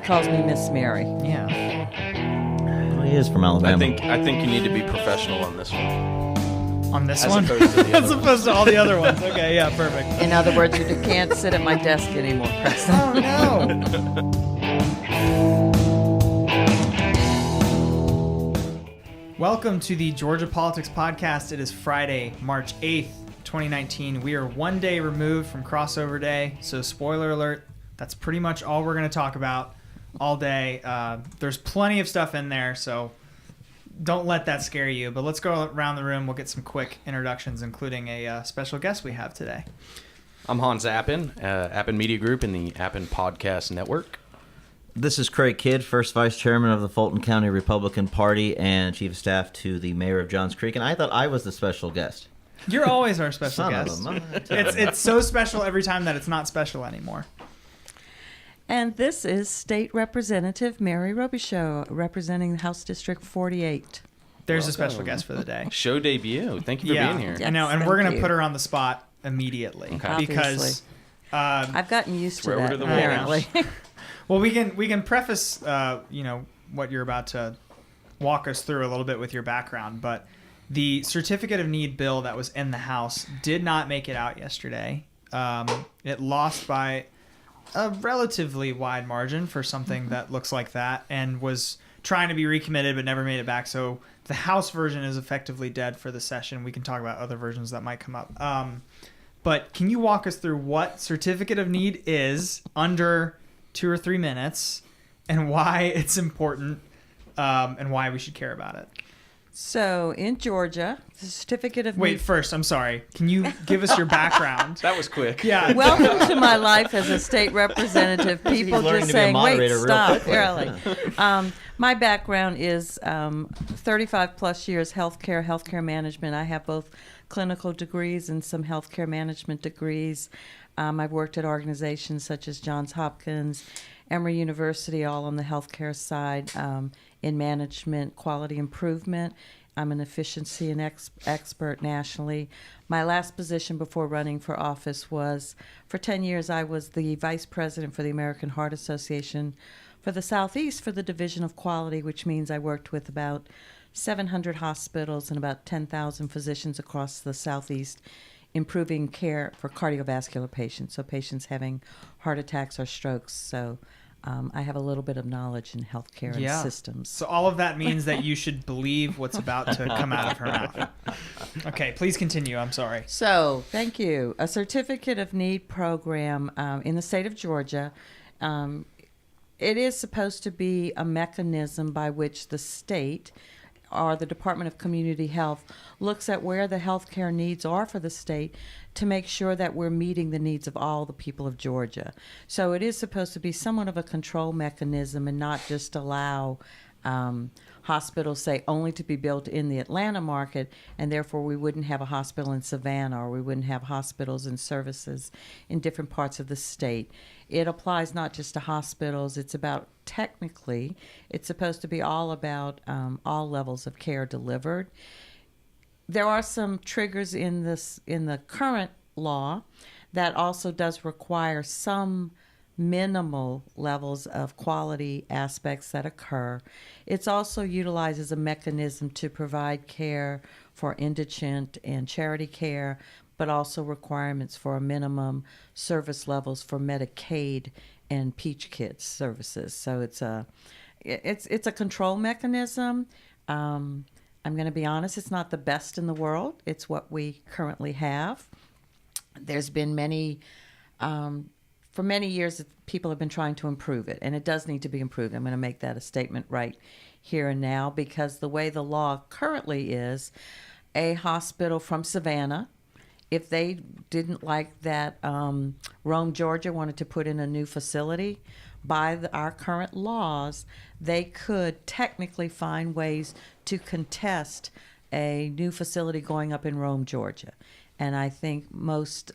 calls me Miss Mary. Yeah. Well, he is from Alabama. I think you need to be professional on this one. On this As one? opposed to the As other opposed to all the other ones. Okay, yeah, perfect. In other words, you can't sit at my desk anymore, Preston. Oh, no. Welcome to the Georgia Politics Podcast. It is Friday, March 8th, 2019. We are one day removed from crossover day, so spoiler alert, that's pretty much all we're going to talk about all day. There's plenty of stuff in there, so don't let that scare you. But let's go around the room. We'll get some quick introductions, including a special guest we have today. I'm Hans Appen, Appen Media Group and the Appen Podcast Network. This is Craig Kidd, first vice chairman of the Fulton County Republican Party and chief of staff to the mayor of Johns Creek. And I thought I was the special guest. You're always our special Son guest. of a It's so special every time that it's not special anymore. And this is State Representative Mary Robichaux, representing House District 48. There's Welcome. a special guest for the day. Show debut. Thank you for being here. Yeah. I know, and Yes, we're thank going to you. put her on the spot immediately Okay. because I've gotten used to We're over that, to the apparently. well, we can preface what you're about to walk us through a little bit with your background, but the certificate of need bill that was in the House did not make it out yesterday. It lost by a relatively wide margin for something that looks like that, and was trying to be recommitted but never made it back. So the House version is effectively dead for the session. We can talk about other versions that might come up. But can you walk us through what certificate of need is under 2 or 3 minutes, and why it's important, and why we should care about it? So, in Georgia, the certificate of Wait, need... first, I'm sorry. Can you give us your background? That was quick. Yeah. Welcome to my life as a state representative. People learning just to be a saying, wait, moderator real stop, quickly." really. My background is 35 plus years healthcare management. I have both clinical degrees and some healthcare management degrees. I've worked at organizations such as Johns Hopkins, Emory University, all on the healthcare side, in management, quality improvement. I'm an efficiency and expert nationally. My last position before running for office was, for 10 years, I was the vice president for the American Heart Association for the Southeast for the Division of Quality, which means I worked with about 700 hospitals and about 10,000 physicians across the Southeast, improving care for cardiovascular patients, so patients having heart attacks or strokes. So I have a little bit of knowledge in healthcare and systems. So all of that means that you should believe what's about to come out of her mouth. Okay, please continue. I'm sorry. So, thank you. A Certificate of Need program in the state of Georgia. It is supposed to be a mechanism by which the state or the Department of Community Health looks at where the healthcare needs are for the state to make sure that we're meeting the needs of all the people of Georgia. So it is supposed to be somewhat of a control mechanism and not just allow hospitals, say, only to be built in the Atlanta market, and therefore we wouldn't have a hospital in Savannah, or we wouldn't have hospitals and services in different parts of the state. It applies not just to hospitals. It's about, technically, it's supposed to be all about all levels of care delivered. There are some triggers in the current law that also does require some minimal levels of quality aspects that occur. It's also utilized as a mechanism to provide care for indigent and charity care, but also requirements for a minimum service levels for Medicaid and Peach Kids services. So it's a control mechanism. I'm going to be honest, it's not the best in the world. It's what we currently have. There's been for many years, people have been trying to improve it, and it does need to be improved. I'm going to make that a statement right here and now, because the way the law currently is, a hospital from Savannah, if they didn't like that Rome, Georgia wanted to put in a new facility, by our current laws, they could technically find ways to contest a new facility going up in Rome, Georgia. And I think most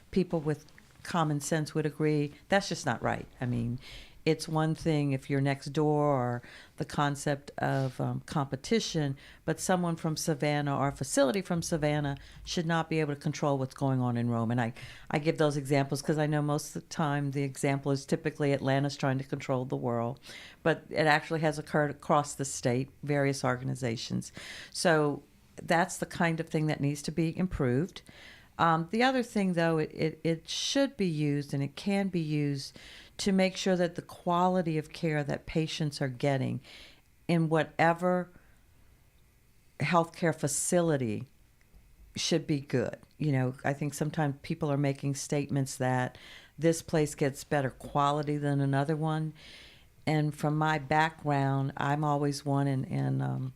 people with common sense would agree that's just not right. I mean, It's one thing if you're next door or the concept of competition, but someone from Savannah or a facility from Savannah should not be able to control what's going on in Rome. And I give those examples because I know most of the time the example is typically Atlanta's trying to control the world, but it actually has occurred across the state, various organizations. So that's the kind of thing that needs to be improved. The other thing, though, it should be used and it can be used to make sure that the quality of care that patients are getting in whatever healthcare facility should be good. I think sometimes people are making statements that this place gets better quality than another one. And from my background, I'm always one, and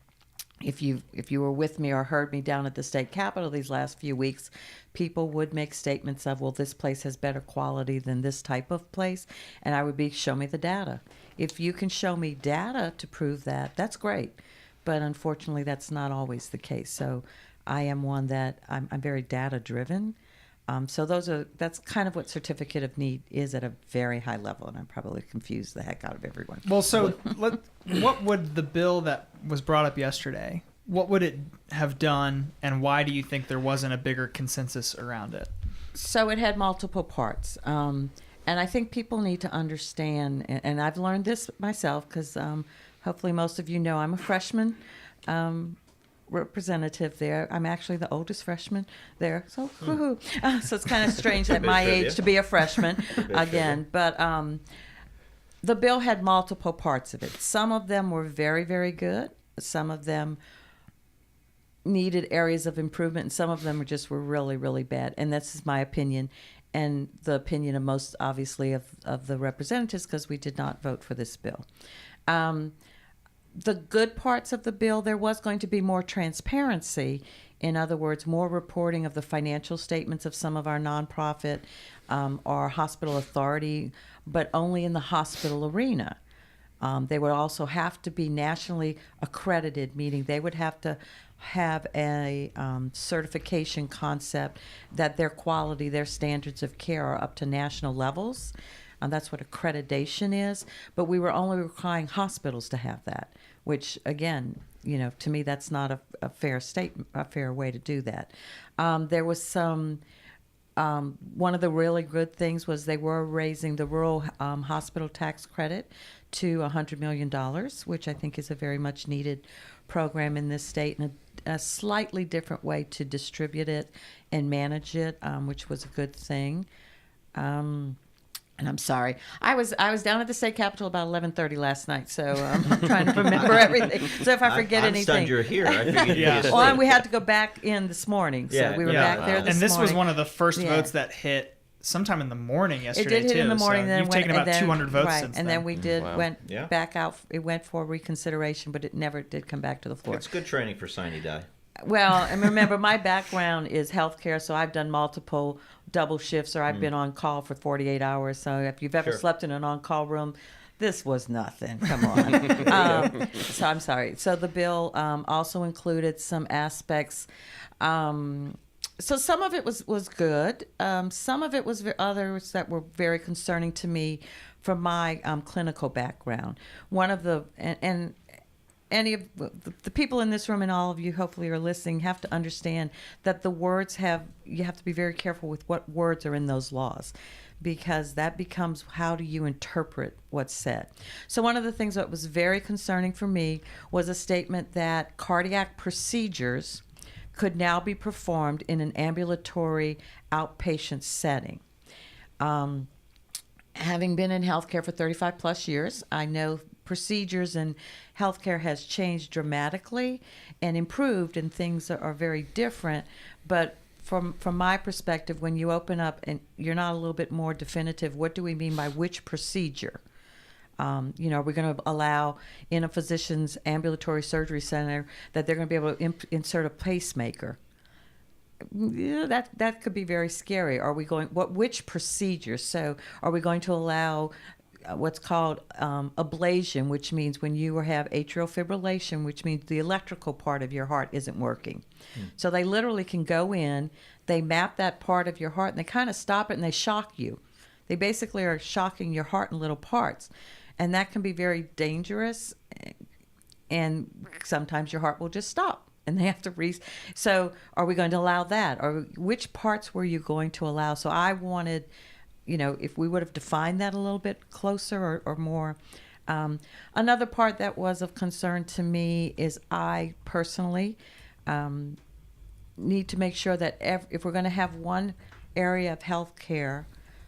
if you were with me or heard me down at the state capitol these last few weeks, people would make statements of, well, this place has better quality than this type of place. And I would be, show me the data. If you can show me data to prove that, that's great. But unfortunately, that's not always the case. So I am one that I'm very data driven. So that's kind of what certificate of need is at a very high level, and I probably confused the heck out of everyone. Well, so what would the bill that was brought up yesterday, what would it have done, and why do you think there wasn't a bigger consensus around it? So it had multiple parts, and I think people need to understand, and I've learned this myself because hopefully most of you know I'm a freshman representative there. I'm actually the oldest freshman there, so woohoo! So it's kind of strange at my age to be a freshman again. But the bill had multiple parts of it. Some of them were very, very good. Some of them needed areas of improvement, and some of them were really, really bad. And this is my opinion, and the opinion of most, obviously, of the representatives, because we did not vote for this bill. The good parts of the bill, there was going to be more transparency. In other words, more reporting of the financial statements of some of our nonprofit or hospital authority, but only in the hospital arena. They would also have to be nationally accredited, meaning they would have to have a certification concept that their quality, their standards of care are up to national levels. That's what accreditation is. But we were only requiring hospitals to have that, which, again, to me, that's not a fair way to do that. There was some, one of the really good things was they were raising the rural hospital tax credit to $100 million, which I think is a very much needed program in this state, and a slightly different way to distribute it and manage it, which was a good thing. And I'm sorry, I was down at the state capitol about 11:30 last night, so I'm trying to remember everything. So if I forget I'm anything, stunned you're here. I figured you'd be asleep. Well, and we had to go back in this morning, so we were back there this morning. And this was one of the first votes that hit sometime in the morning yesterday. It did hit in the morning. So then you've taken about 200 votes right, since and then we went back out. It went for reconsideration, but it never did come back to the floor. It's good training for Sine Die. Well, and remember, my background is healthcare, so I've done multiple double shifts, or I've been on call for 48 hours. So if you've ever slept in an on-call room, this was nothing. Come on. So I'm sorry. So the bill also included some aspects. So some of it was good. Some of it was others that were very concerning to me from my clinical background. One of the and any of the people in this room and all of you hopefully are listening have to understand that the words you have to be very careful with what words are in those laws, because that becomes how do you interpret what's said. So one of the things that was very concerning for me was a statement that cardiac procedures could now be performed in an ambulatory outpatient setting. Having been in healthcare for 35 plus years, I know procedures in healthcare has changed dramatically and improved, and things are very different. But from my perspective, when you open up and you're not a little bit more definitive, what do we mean by which procedure? Are we going to allow in a physician's ambulatory surgery center that they're going to be able to insert a pacemaker? Yeah, that could be very scary. Are we going? Which procedure? So, are we going to allow what's called ablation, which means when you have atrial fibrillation, which means the electrical part of your heart isn't working? So they literally can go in, they map that part of your heart, and they kind of stop it and they shock you. They basically are shocking your heart in little parts, and that can be very dangerous. And sometimes your heart will just stop, and they have to So, are we going to allow that, or which parts were you going to allow? So, I wanted, if we would have defined that a little bit closer or more. Another part that was of concern to me is I personally need to make sure that if we're going to have one area of healthcare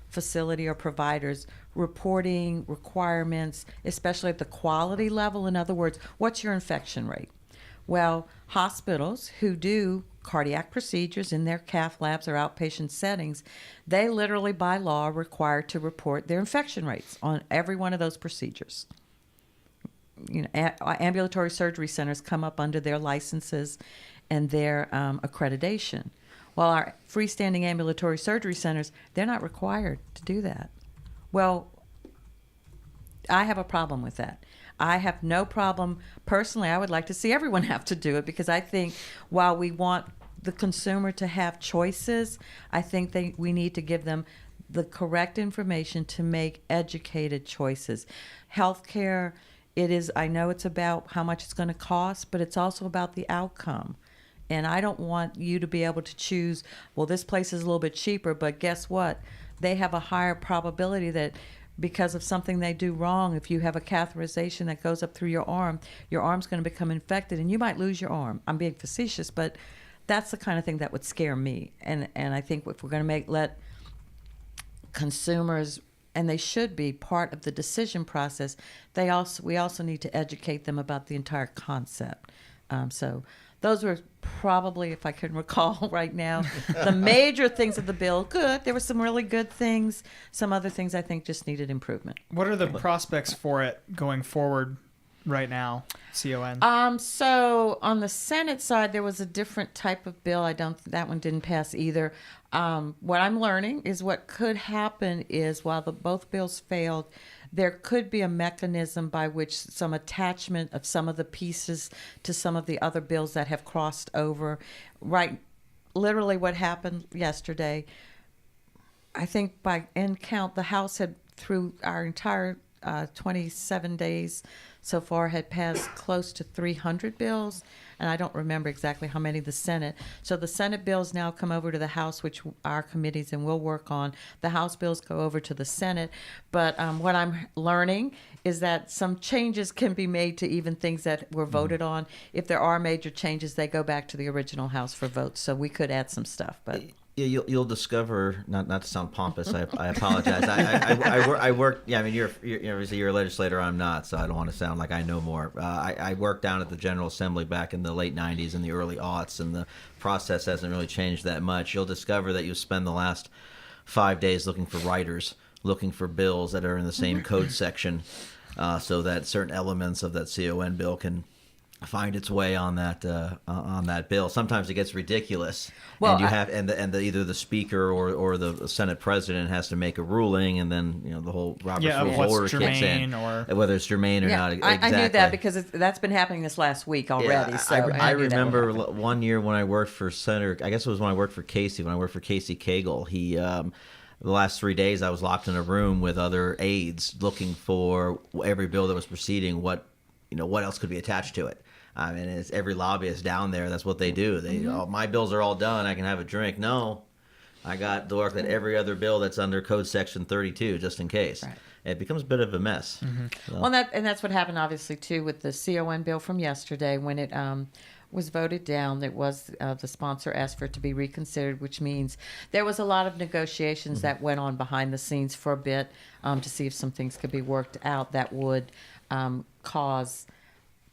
facility or providers reporting requirements, especially at the quality level, in other words, what's your infection rate? Well, hospitals who do cardiac procedures in their cath labs or outpatient settings, they literally by law are required to report their infection rates on every one of those procedures. Ambulatory surgery centers come up under their licenses and their accreditation. While our freestanding ambulatory surgery centers, they're not required to do that. Well, I have a problem with that. I have no problem. Personally, I would like to see everyone have to do it, because I think while we want the consumer to have choices, I think we need to give them the correct information to make educated choices. Healthcare, I know it's about how much it's going to cost, but it's also about the outcome. And I don't want you to be able to choose, well, this place is a little bit cheaper, but guess what? They have a higher probability that because of something they do wrong, if you have a catheterization that goes up through your arm's going to become infected and you might lose your arm. I'm being facetious, but that's the kind of thing that would scare me. And I think if we're going to let consumers, and they should be part of the decision process, we also need to educate them about the entire concept. So those were probably, if I can recall right now, the major things of the bill. Good. There were some really good things. Some other things I think just needed improvement. What are the prospects for it going forward right now, CON? So on the Senate side, there was a different type of bill. That one didn't pass either. What I'm learning is what could happen is while both bills failed, there could be a mechanism by which some attachment of some of the pieces to some of the other bills that have crossed over. Right, literally what happened yesterday, I think by end count, the House had, through our entire 27 days so far, had passed close to 300 bills, and I don't remember exactly how many the Senate. So the Senate bills now come over to the House, which our committees and we'll work on. The House bills go over to the Senate. But what I'm learning is that some changes can be made to even things that were voted on. If there are major changes, they go back to the original House for votes. So we could add some stuff, but... Yeah, you'll discover, not to sound pompous, I apologize. I work. Yeah, I mean, you're obviously you're a legislator. I'm not, so I don't want to sound like I know more. I worked down at the General Assembly back in the late '90s and the early aughts, and the process hasn't really changed that much. You'll discover that you spend the last 5 days looking for writers, looking for bills that are in the same code section, so that certain elements of that CON bill can find its way on that bill. Sometimes it gets ridiculous, well, and you have either the speaker or the Senate president has to make a ruling, and then the whole Robert's Rules of Order kicks in, or whether it's germane or not. Exactly. I knew that because that's been happening this last week already. So I remember one year when I worked for Senator. I guess it was when I worked for Casey. When I worked for Casey Cagle, he. The last 3 days, I was locked in a room with other aides looking for every bill that was proceeding. What else could be attached to it? I mean, it's every lobbyist down there. That's what they do. My bills are all done. I can have a drink. No, I got to look at every other bill that's under Code Section 32, just in case. Right. It becomes a bit of a mess. Mm-hmm. So. Well, that's what happened, obviously, too, with the CON bill from yesterday when it was voted down. It was the sponsor asked for it to be reconsidered, which means there was a lot of negotiations that went on behind the scenes for a bit to see if some things could be worked out that would cause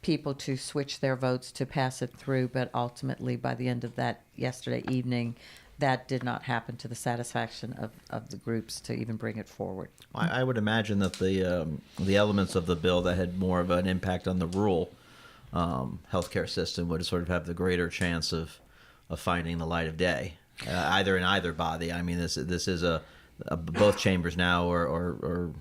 people to switch their votes to pass it through, but ultimately by the end of that yesterday evening, that did not happen to the satisfaction of the groups to even bring it forward. I would imagine that the elements of the bill that had more of an impact on the rural healthcare system would sort of have the greater chance of finding the light of day, either in either body. I mean, this is a both chambers now, or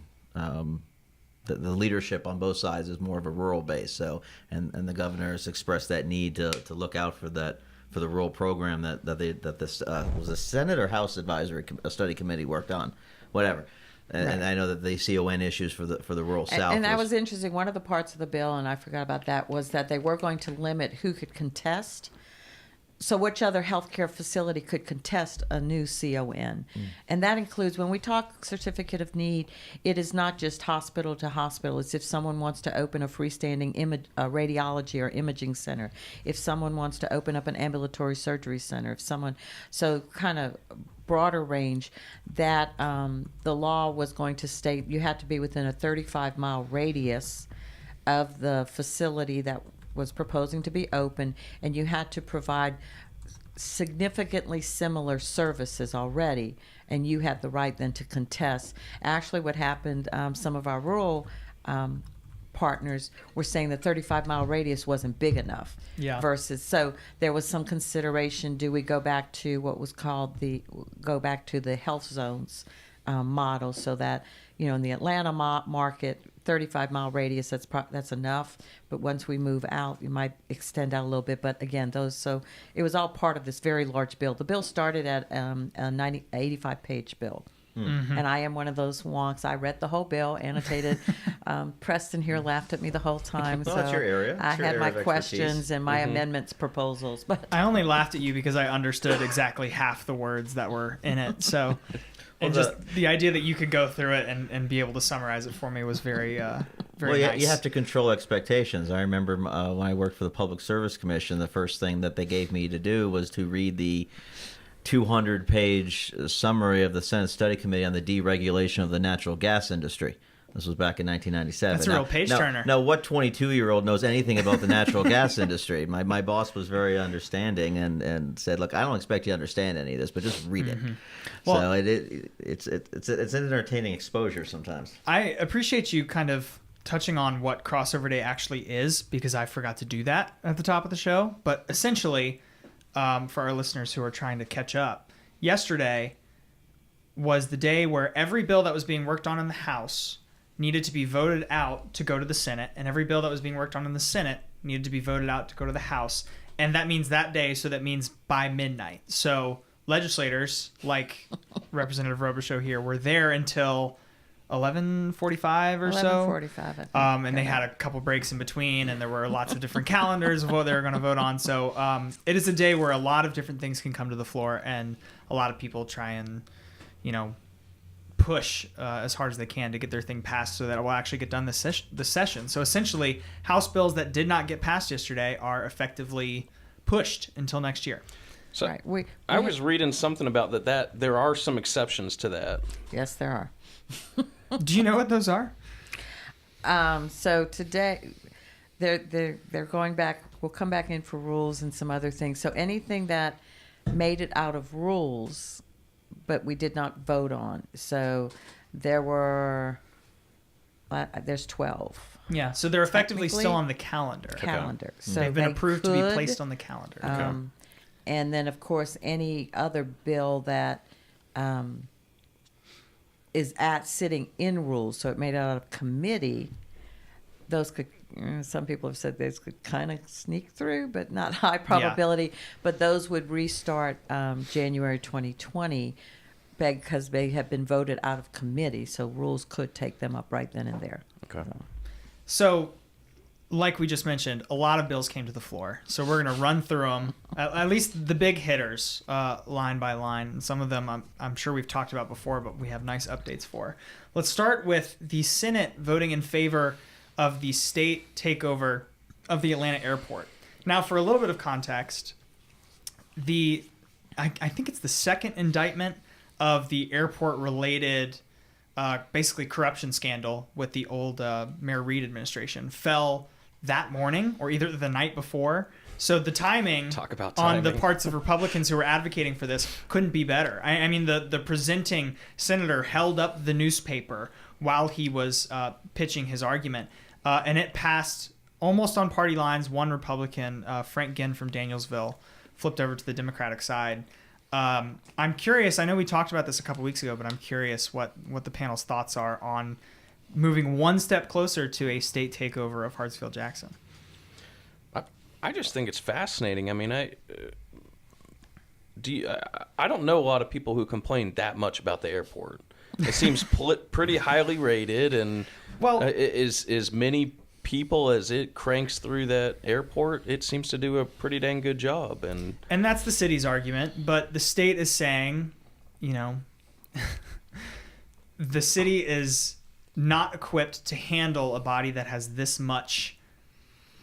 the leadership on both sides is more of a rural base. So, and the governor has expressed that need to look out for that, for the rural program that this was a Senate or House advisory study committee worked on, whatever. And I know that the CON issues for the rural South. And that was interesting. One of the parts of the bill, and I forgot about that, was that they were going to limit who could contest. So which other healthcare facility could contest a new CON? And that includes, when we talk certificate of need, it is not just hospital to hospital. It's if someone wants to open a freestanding radiology or imaging center, if someone wants to open up an ambulatory surgery center, if someone, so kind of broader range, that the law was going to state you had to be within a 35-mile radius of the facility that was proposing to be open, and you had to provide significantly similar services already, and you had the right then to contest. Actually, what happened, some of our rural partners were saying the 35-mile radius wasn't big enough. Yeah. Versus, so there was some consideration, do we go back to what was called the health zones model, so that, in the Atlanta market, 35-mile radius, that's enough. But once we move out, you might extend out a little bit. But again, so it was all part of this very large bill. The bill started at a 85-page bill. Mm-hmm. And I am one of those wonks. I read the whole bill, annotated. Preston here laughed at me the whole time. Well, so that's your area. I had my questions and my amendments proposals. But I only laughed at you because I understood exactly half the words that were in it. So, and just the idea that you could go through it and be able to summarize it for me was very nice. You have to control expectations. I remember when I worked for the Public Service Commission, the first thing that they gave me to do was to read the 200-page summary of the Senate Study Committee on the deregulation of the natural gas industry. This was back in 1997. That's a real page-turner. Now, what 22-year-old knows anything about the natural gas industry? My boss was very understanding and said, look, I don't expect you to understand any of this, but just read it. Mm-hmm. Well, so it's an entertaining exposure sometimes. I appreciate you kind of touching on what Crossover Day actually is, because I forgot to do that at the top of the show. But essentially, for our listeners who are trying to catch up, yesterday was the day where every bill that was being worked on in the House needed to be voted out to go to the Senate, and every bill that was being worked on in the Senate needed to be voted out to go to the House. And that means that day, so that means by midnight. So legislators, like Representative Robichaux here, were there until 11:45 or so. 11:45, I think. And they had a couple breaks in between, and there were lots of different calendars of what they were going to vote on. So it is a day where a lot of different things can come to the floor, and a lot of people try and, push as hard as they can to get their thing passed so that it will actually get done this session. So essentially, House bills that did not get passed yesterday are effectively pushed until next year. So right. I was reading something about that there are some exceptions to that. Yes, there are. Do you know what those are? So today, they're going back. We'll come back in for rules and some other things. So anything that made it out of rules, but we did not vote on. So there's 12. Yeah, so they're effectively still on the calendar. Okay. So they've been approved to be could, placed on the calendar. And then, of course, any other bill that is sitting in rules, so it made it out of committee, those could, some people have said those could kind of sneak through, but not high probability. Yeah. But those would restart January 2020 because they have been voted out of committee, so rules could take them up right then and there. Okay. So like we just mentioned, a lot of bills came to the floor. So we're going to run through them, at least the big hitters, line by line. And some of them I'm sure we've talked about before, but we have nice updates for. Let's start with the Senate voting in favor of the state takeover of the Atlanta airport. Now, for a little bit of context, I think it's the second indictment of the airport-related basically corruption scandal with the old Mayor Reed administration fell that morning or either the night before. So the timing on the parts of Republicans who were advocating for this couldn't be better. I mean, the presenting senator held up the newspaper while he was pitching his argument, and it passed almost on party lines. One Republican, Frank Ginn from Danielsville, flipped over to the Democratic side. I'm curious, I know we talked about this a couple weeks ago, but I'm curious what the panel's thoughts are on moving one step closer to a state takeover of Hartsfield-Jackson. I just think it's fascinating. I mean, I don't know a lot of people who complain that much about the airport. It seems pretty highly rated, and Well, as many people as it cranks through that airport, it seems to do a pretty dang good job. And that's the city's argument, but the state is saying, the city is not equipped to handle a body that has this much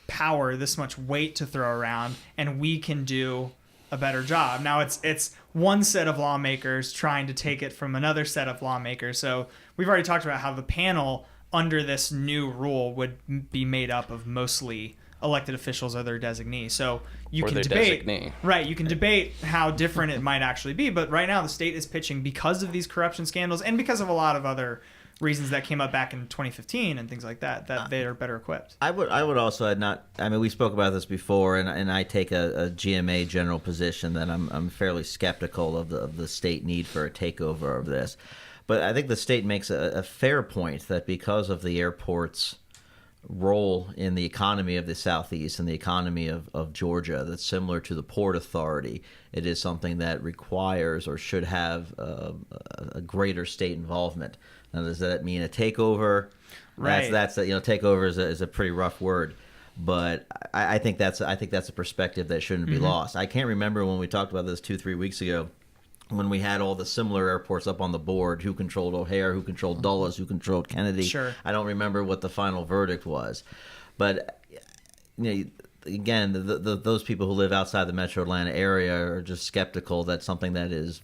power, this much weight to throw around, and we can do a better job. Now it's one set of lawmakers trying to take it from another set of lawmakers. So we've already talked about how the panel under this new rule would be made up of mostly elected officials or their designee. So you can debate, right? You can debate how different it might actually be, but right now the state is pitching, because of these corruption scandals and because of a lot of other reasons that came up back in 2015 and things like that, that they are better equipped. I would also add, we spoke about this before, and I take a GMA general position that I'm fairly skeptical of the state need for a takeover of this. But I think the state makes a fair point that because of the airport's role in the economy of the Southeast and the economy of Georgia, that's similar to the Port Authority, it is something that requires or should have a greater state involvement. Now, does that mean a takeover? Right. That's takeover is a pretty rough word, but I think that's a perspective that shouldn't be lost. I can't remember when we talked about this 2-3 weeks ago, when we had all the similar airports up on the board, who controlled O'Hare, who controlled Dulles, who controlled Kennedy. Sure. I don't remember what the final verdict was. But again, those people who live outside the metro Atlanta area are just skeptical that something that is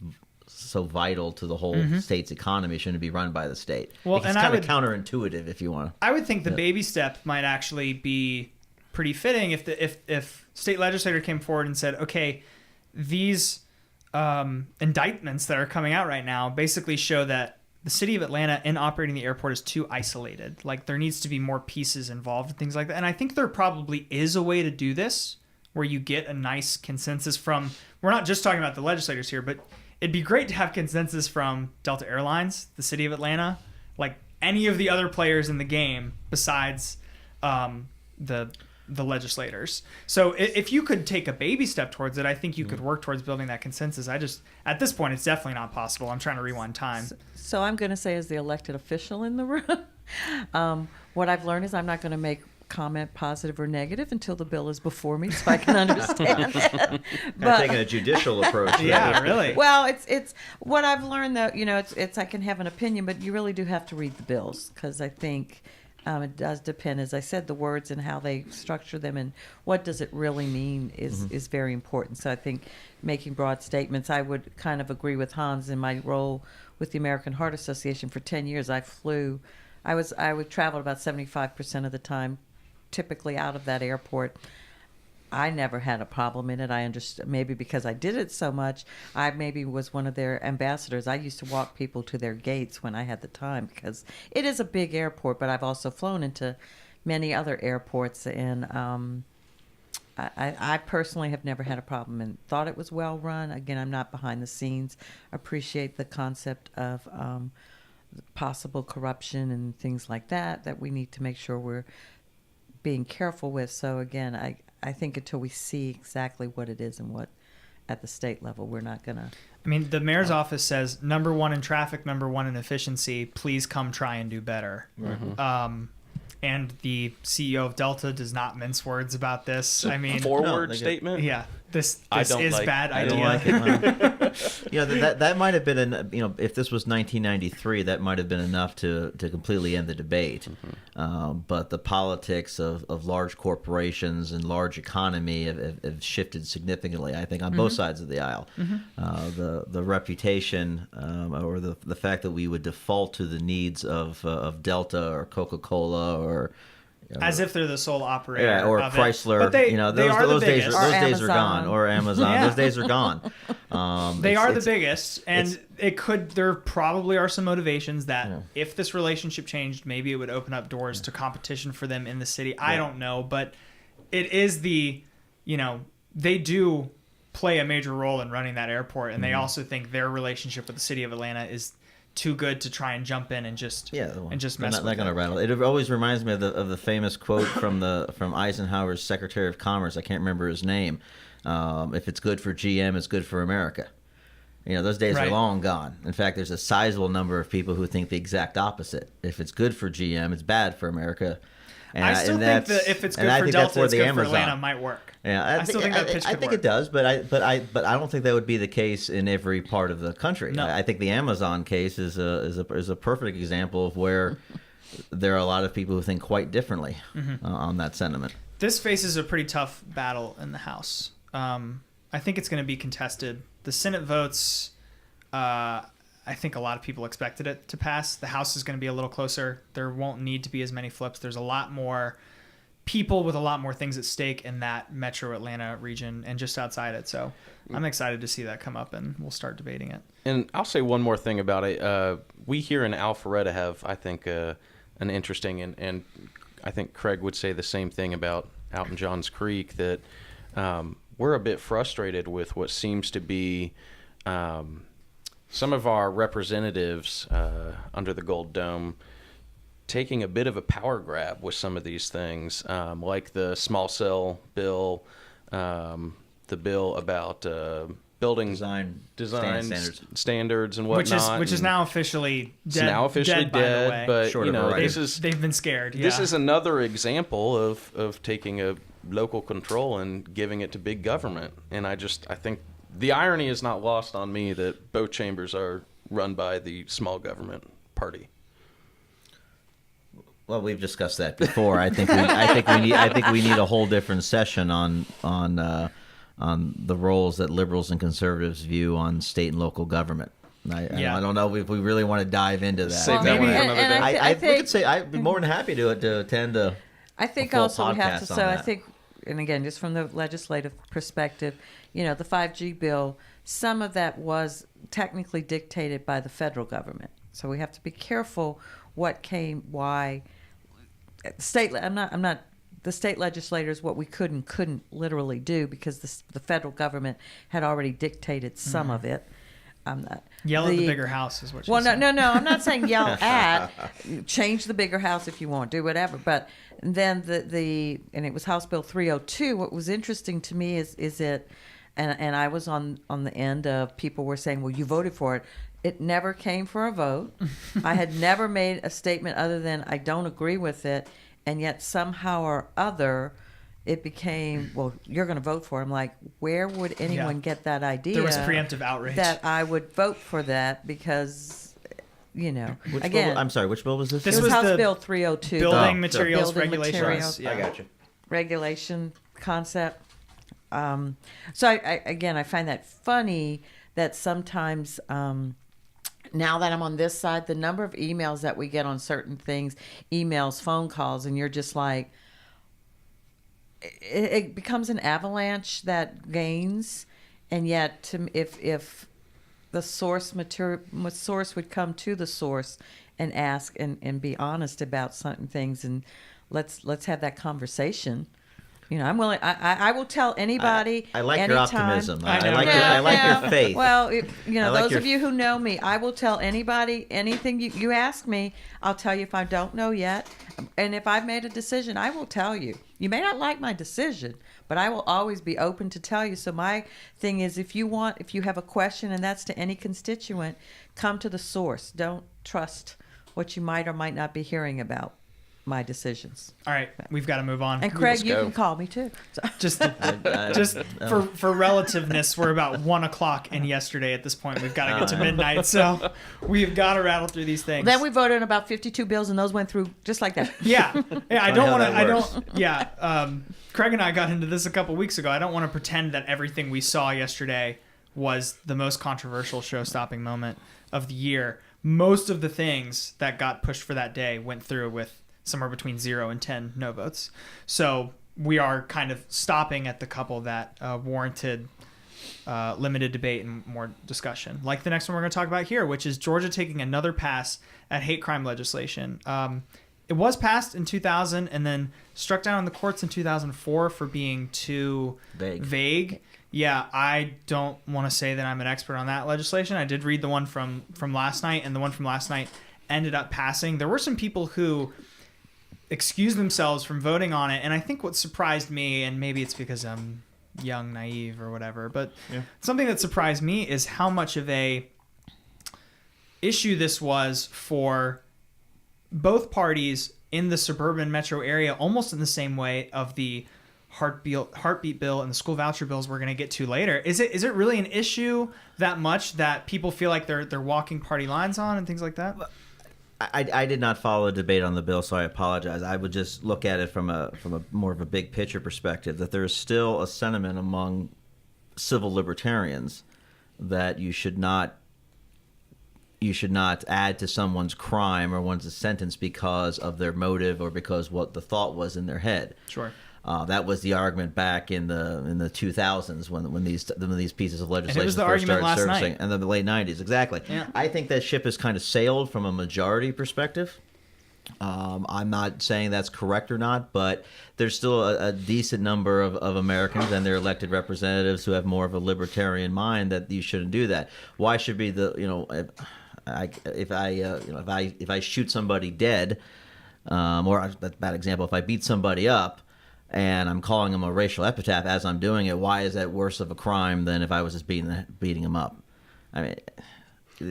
so vital to the whole state's economy shouldn't be run by the state. Well, it's and kind of counterintuitive, if you want. I would think the baby step might actually be pretty fitting if state legislator came forward and said, okay, these indictments that are coming out right now basically show that the city of Atlanta in operating the airport is too isolated. Like, there needs to be more pieces involved and things like that. And I think there probably is a way to do this where you get a nice consensus from, we're not just talking about the legislators here, but it'd be great to have consensus from Delta Airlines, the city of Atlanta, like any of the other players in the game besides the legislators. So if you could take a baby step towards it, I think you could work towards building that consensus. At this point, it's definitely not possible. I'm trying to rewind time. So I'm going to say, as the elected official in the room, what I've learned is I'm not going to make comment positive or negative until the bill is before me, so I can understand it. But taking a judicial approach. Yeah, really. Well, it's what I've learned, though. It's I can have an opinion, but you really do have to read the bills, because I think it does depend, as I said, the words and how they structure them and what does it really mean is very important. So I think making broad statements, I would kind of agree with Hans. In my role with the American Heart Association for 10 years, I would travel about 75% of the time, typically out of that airport. I never had a problem in it. I understood, maybe because I did it so much, I maybe was one of their ambassadors. I used to walk people to their gates when I had the time, because it is a big airport, but I've also flown into many other airports, and I personally have never had a problem and thought it was well run. Again, I'm not behind the scenes. Appreciate the concept of possible corruption and things like that we need to make sure we're being careful with. So again, I think until we see exactly what it is and what at the state level, we're not going to. I mean, the mayor's office says number one in traffic, number one in efficiency. Please come try and do better. And the CEO of Delta does not mince words about this. I mean, forward statement. Yeah, this is bad idea. I don't like it. That might have been if this was 1993, that might have been enough to completely end the debate. But the politics of large corporations and large economy have shifted significantly, I think, on both sides of the aisle. The reputation or the fact that we would default to the needs of Delta or Coca-Cola or as if they're the sole operator, or of Chrysler. But they those days Amazon. are gone, or Amazon. Yeah. Those days are gone. They are the biggest, and there probably are some motivations that if this relationship changed, maybe it would open up doors to competition for them in the city. I don't know, but it is they do play a major role in running that airport, and they also think their relationship with the city of Atlanta is too good to try and jump in and just mess with. They're not going to rattle. It always reminds me of the famous quote from Eisenhower's Secretary of Commerce. I can't remember his name. If it's good for GM, it's good for America. Those days are Right. long gone. In fact, there's a sizable number of people who think the exact opposite. If it's good for GM, it's bad for America. And I still think that if it's good for Delta, it's good for Atlanta might work. Yeah, I still think that pitch I could think work. it does, but I don't think that would be the case in every part of the country. No. I think the Amazon case is a perfect example of where there are a lot of people who think quite differently on that sentiment. This faces a pretty tough battle in the House. I think it's going to be contested. The Senate votes, I think a lot of people expected it to pass. The House is going to be a little closer. There won't need to be as many flips. There's a lot more people with a lot more things at stake in that metro Atlanta region and just outside it. So I'm excited to see that come up, and we'll start debating it. And I'll say one more thing about it. We here in Alpharetta have, I think, an interesting, and I think Craig would say the same thing about out in Johns Creek, that we're a bit frustrated with what seems to be some of our representatives under the Gold Dome taking a bit of a power grab with some of these things, like the small cell bill, the bill about building Design standards and whatnot, which is now officially dead. It's now officially dead, by the dead, way. but Short of a writer. They've been scared. This yeah. is another example of taking a local control and giving it to big government. And I think the irony is not lost on me that both chambers are run by the small government party. Well, we've discussed that before. I think we need a whole different session on the roles that liberals and conservatives view on state and local government. I don't know if we really want to dive into that. Save that one for another day. We could say I'd be more than happy to attend a. I think full also we have to. podcast on So I that. think, and again, just from the legislative perspective, the 5G bill, some of that was technically dictated by the federal government. So we have to be careful what came, why. State. I'm not. The state legislators, what we could and couldn't literally do, because the federal government had already dictated some of it. Yell at the bigger house is what you're Well, saying. no. I'm not saying yell at. Change the bigger house if you want. Do whatever. But then and it was House Bill 302. What was interesting to me is it, and I was on the end of people were saying, well, you voted for it. It never came for a vote. I had never made a statement other than I don't agree with it, and yet somehow or other it became, well, you're going to vote for it. I'm like, where would anyone get that idea? There was preemptive outrage. That I would vote for that because, Which again, bill, I'm sorry, which bill was this? This it was was House the Bill 302. building materials Building regulations. materials. Yeah. I got you. Regulation concept. So I find that funny that sometimes now that I'm on this side, the number of emails that we get on certain things, emails, phone calls, and you're just like, it becomes an avalanche that gains, and yet if the source would come to the source and ask and be honest about certain things, and let's have that conversation. I'm willing. I will tell anybody. I like anytime. your optimism. I know. I like your faith. Well, I like those your- of you who know me, I will tell anybody anything you ask me. I'll tell you if I don't know yet, and if I've made a decision, I will tell you. You may not like my decision, but I will always be open to tell you. So my thing is, if you have a question, and that's to any constituent, come to the source. Don't trust what you might or might not be hearing about my decisions. All right, we've got to move on. And Craig, you go. can call me too. So. Just for relativeness, we're about 1:00 in yesterday at this point. We've got to get to midnight, so we've got to rattle through these things. Then we voted on about 52 bills, and those went through just like that. Yeah. I don't how want to. that I works. don't. Yeah. Craig and I got into this a couple weeks ago. I don't want to pretend that everything we saw yesterday was the most controversial show-stopping moment of the year. Most of the things that got pushed for that day went through with somewhere between 0 and 10 no votes. So we are kind of stopping at the couple that warranted limited debate and more discussion. Like the next one we're going to talk about here, which is Georgia taking another pass at hate crime legislation. It was passed in 2000 and then struck down in the courts in 2004 for being too vague. Yeah, I don't want to say that I'm an expert on that legislation. I did read the one from last night, and the one from last night ended up passing. There were some people who excused themselves from voting on it, and I think what surprised me, and maybe it's because I'm young, naive, or whatever. But Yeah. something that surprised me is how much of a issue this was for both parties in the suburban metro area, almost in the same way of the heartbeat bill and the school voucher bills we're going to get to later. Is it really an issue that much that people feel like they're walking party lines on and things like that? I did not follow a debate on the bill, so I apologize. I would just look at it from a more of a big picture perspective, that there is still a sentiment among civil libertarians that you should not add to someone's crime or one's sentence because of their motive or because what the thought was in their head. Sure. That was the argument back in the 2000s when these pieces of legislation was the first argument started last surfacing, night. and the late 90s, exactly. Yeah. I think that ship has kind of sailed from a majority perspective. I'm not saying that's correct or not, but there's still a decent number of Americans and their elected representatives who have more of a libertarian mind that you shouldn't do that. Why should be if I shoot somebody dead, or that's a bad example, if I beat somebody up and I'm calling them a racial epithet as I'm doing it, why is that worse of a crime than if I was just beating them up? I mean,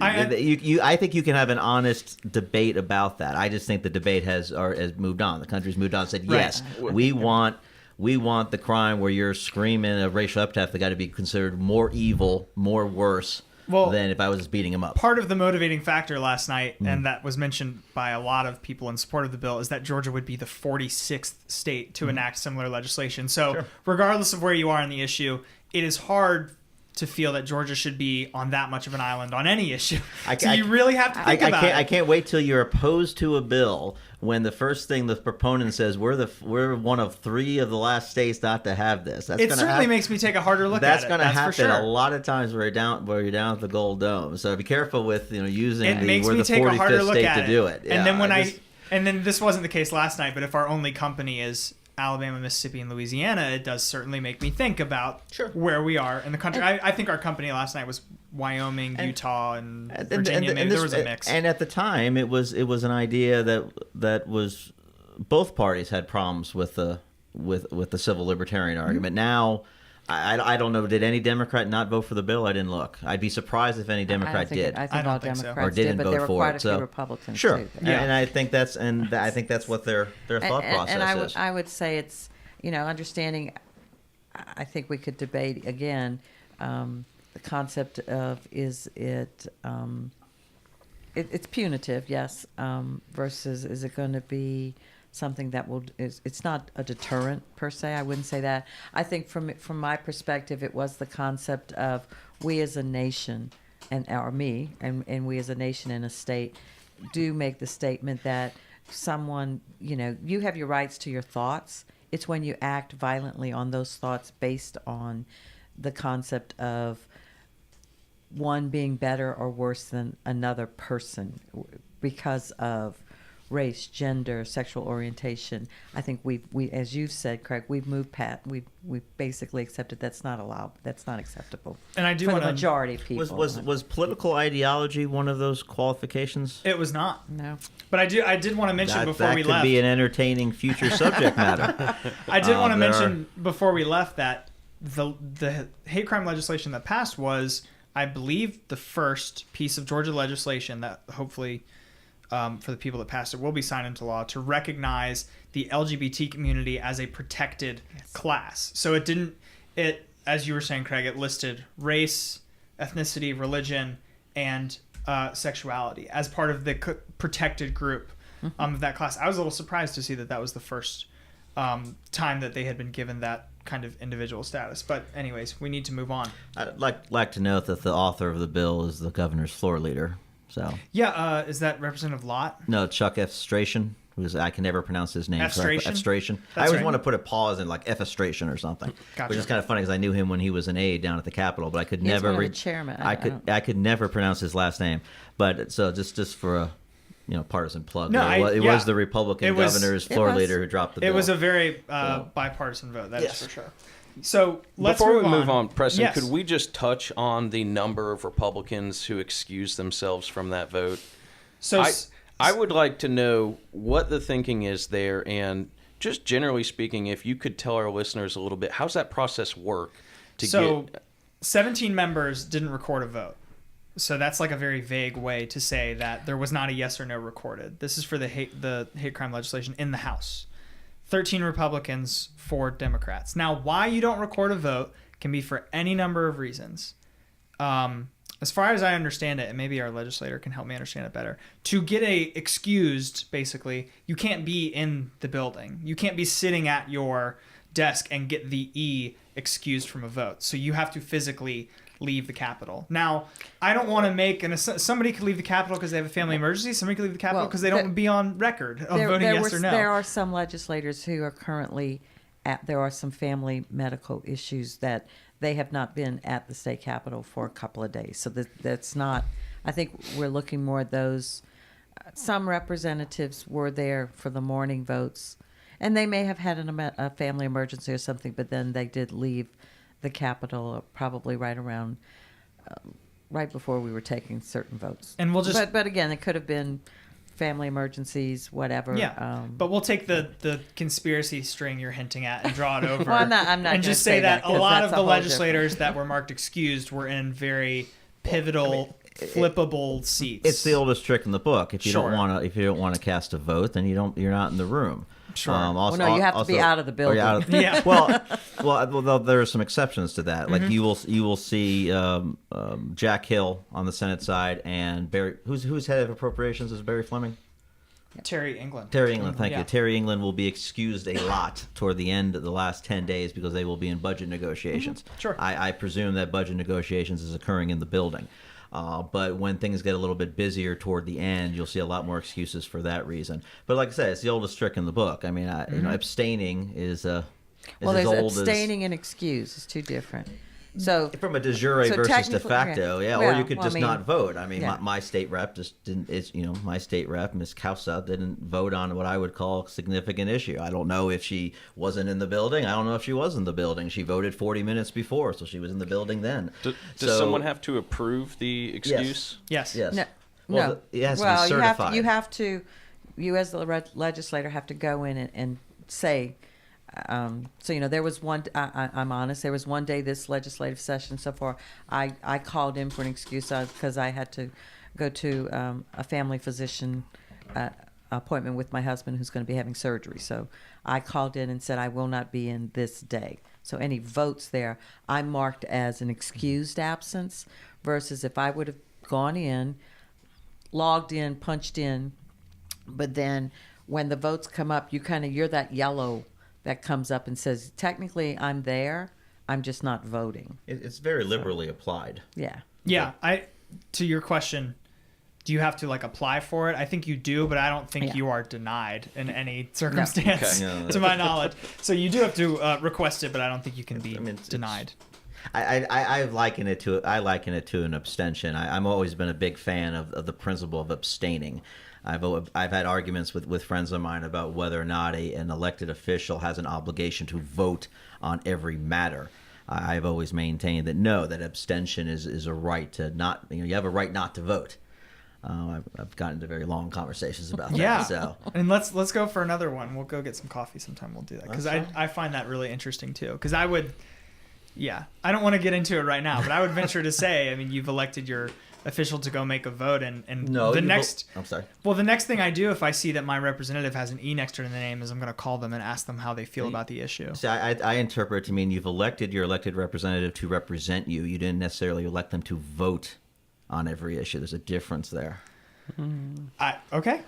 I think you can have an honest debate about that. I just think the debate has moved on. The country's moved on and said, yes, we want the crime where you're screaming a racial epithet that got to be considered more evil, more worse than if I was just beating him up. Part of the motivating factor last night, and that was mentioned by a lot of people in support of the bill, is that Georgia would be the 46th state to enact similar legislation. So regardless of where you are on the issue, it is hard to feel that Georgia should be on that much of an island on any issue. You really have to think about it. I can't wait till you're opposed to a bill when the first thing the proponent says, we're one of 3 of the last states not to have this. It certainly makes me take a harder look at it. That's going to happen for sure. a lot of times where you're down at the Gold Dome. So be careful with using we're the take 45th state to do it. And then and then this wasn't the case last night, but if our only company is Alabama, Mississippi, and Louisiana, it does certainly make me think about where we are in the country. I think our company last night was Wyoming, Utah, and Virginia. Maybe there was a mix. And at the time, it was an idea that was both parties had problems with the civil libertarian argument. Now, I don't know. Did any Democrat not vote for the bill? I didn't look. I'd be surprised if any Democrat did. I think all Democrats or didn't did, but vote there were for quite it. a few Republicans sure. too. Yeah. And I think that's what their thought process is. I would say it's understanding. I think we could debate again the concept of is it. It's punitive, yes, versus is it going to be something that it's not a deterrent per se. I wouldn't say that. I think from my perspective, it was the concept of we as a nation and we as a nation and a state do make the statement that someone, you have your rights to your thoughts. It's when you act violently on those thoughts based on the concept of one being better or worse than another person because of race, gender, sexual orientation. I think we as you've said, Craig, we've moved past. We basically accepted that's not allowed. That's not acceptable. And I do for want the majority of people. Was political ideology one of those qualifications? It was not. No. But I did want to mention before we left. That could be an entertaining future subject matter. I did want to mention before we left that the hate crime legislation that passed was, I believe, the first piece of Georgia legislation that hopefully, for the people that passed it, will be signed into law to recognize the LGBT community as a protected class. So it as you were saying, Craig, it listed race, ethnicity, religion, and sexuality as part of the protected group of that class. I was a little surprised to see that was the first time that they had been given that kind of individual status. But anyways, we need to move on. I'd like to note that the author of the bill is the governor's floor leader. So yeah, is that Representative Lott? No, Chuck Efstration. I can never pronounce his name correctly. Efstration. I That's always right. want to put a pause in like Efstration or something, Gotcha. which is kind of funny because I knew him when he was an aide down at the Capitol, but I could never. He's one of the chairman. I could never pronounce his last name. But so just for a partisan plug. No, there, it was the Republican governor's floor leader who dropped the bill. It was a very bipartisan vote. That is for sure. So before we move on, Preston, yes. could we just touch on the number of Republicans who excused themselves from that vote? So I would like to know what the thinking is there, and just generally speaking, if you could tell our listeners a little bit, how's that process work? 17 members didn't record a vote. So that's like a very vague way to say that there was not a yes or no recorded. This is for the hate crime legislation in the House. 13 Republicans, 4 Democrats. Now, why you don't record a vote can be for any number of reasons. As far as I understand it, and maybe our legislator can help me understand it better, to get excused, basically, you can't be in the building. You can't be sitting at your desk and get the excused from a vote. So you have to physically leave the Capitol. Now, I don't want to make somebody could leave the Capitol because they have a family emergency. Somebody could leave the Capitol because they don't be on record of voting yes or no. There are some legislators who are currently there are some family medical issues that they have not been at the state Capitol for a couple of days. So that's not, I think we're looking more at those. Some representatives were there for the morning votes, and they may have had a family emergency or something, but then they did leave the Capitol probably right around, right before we were taking certain votes. And we'll just, but again, it could have been family emergencies, whatever. Yeah, but we'll take the conspiracy string you're hinting at and draw it over. Well, I'm not and just say that a lot of the legislators that were marked excused were in very pivotal, flippable seats. It's the oldest trick in the book. If you don't want to cast a vote, then you're not in the room. Sure. You have to be out of the building. Yeah. Well, there are some exceptions to that. Like you will see Jack Hill on the Senate side and Barry. Who's head of appropriations is Barry Fleming. Terry England. Thank you. Terry England will be excused a lot toward the end of the last 10 days because they will be in budget negotiations. Mm-hmm. Sure. I presume that budget negotiations is occurring in the building. But when things get a little bit busier toward the end, you'll see a lot more excuses for that reason. But like I said, it's the oldest trick in the book. I mean, abstaining is as old as... abstaining and excuse is two different. So from a de jure versus de facto, or you could not vote. I mean, my state rep just didn't. My state rep, Ms. Kausa, didn't vote on what I would call a significant issue. I don't know if she wasn't in the building. I don't know if she was in the building. She voted 40 minutes before, so she was in the building then. Does someone have to approve the excuse? Yes. No. It has to be certified. You as the legislator have to go in and say. There was one. I'm honest. There was one day this legislative session so far. I called in for an excuse because I had to go to a family physician appointment with my husband who's going to be having surgery. So I called in and said I will not be in this day. So any votes there, I marked as an excused absence. Versus if I would have gone in, logged in, punched in, but then when the votes come up, you're that yellow that comes up and says, technically I'm there, I'm just not voting. It's very liberally applied. Yeah. Yeah. To your question, do you have to apply for it? I think you do, but I don't think you are denied in any circumstance, to my knowledge. So you do have to request it, but I don't think you can be denied. I liken it to an abstention. I've always been a big fan of the principle of abstaining. I've had arguments with friends of mine about whether or not an elected official has an obligation to vote on every matter. I've always maintained that abstention is a right to not. You have a right not to vote. I've gotten into very long conversations about that. Yeah. So. And let's go for another one. We'll go get some coffee sometime. We'll do that because I find that really interesting too. Because I would. Yeah, I don't want to get into it right now, but I would venture to say, you've elected your official to go make a vote, and I'm sorry. Well, the next thing I do if I see that my representative has an E next to the name is I'm going to call them and ask them how they feel about the issue. See, I interpret it to mean you've elected your elected representative to represent you. You didn't necessarily elect them to vote on every issue. There's a difference there. Okay.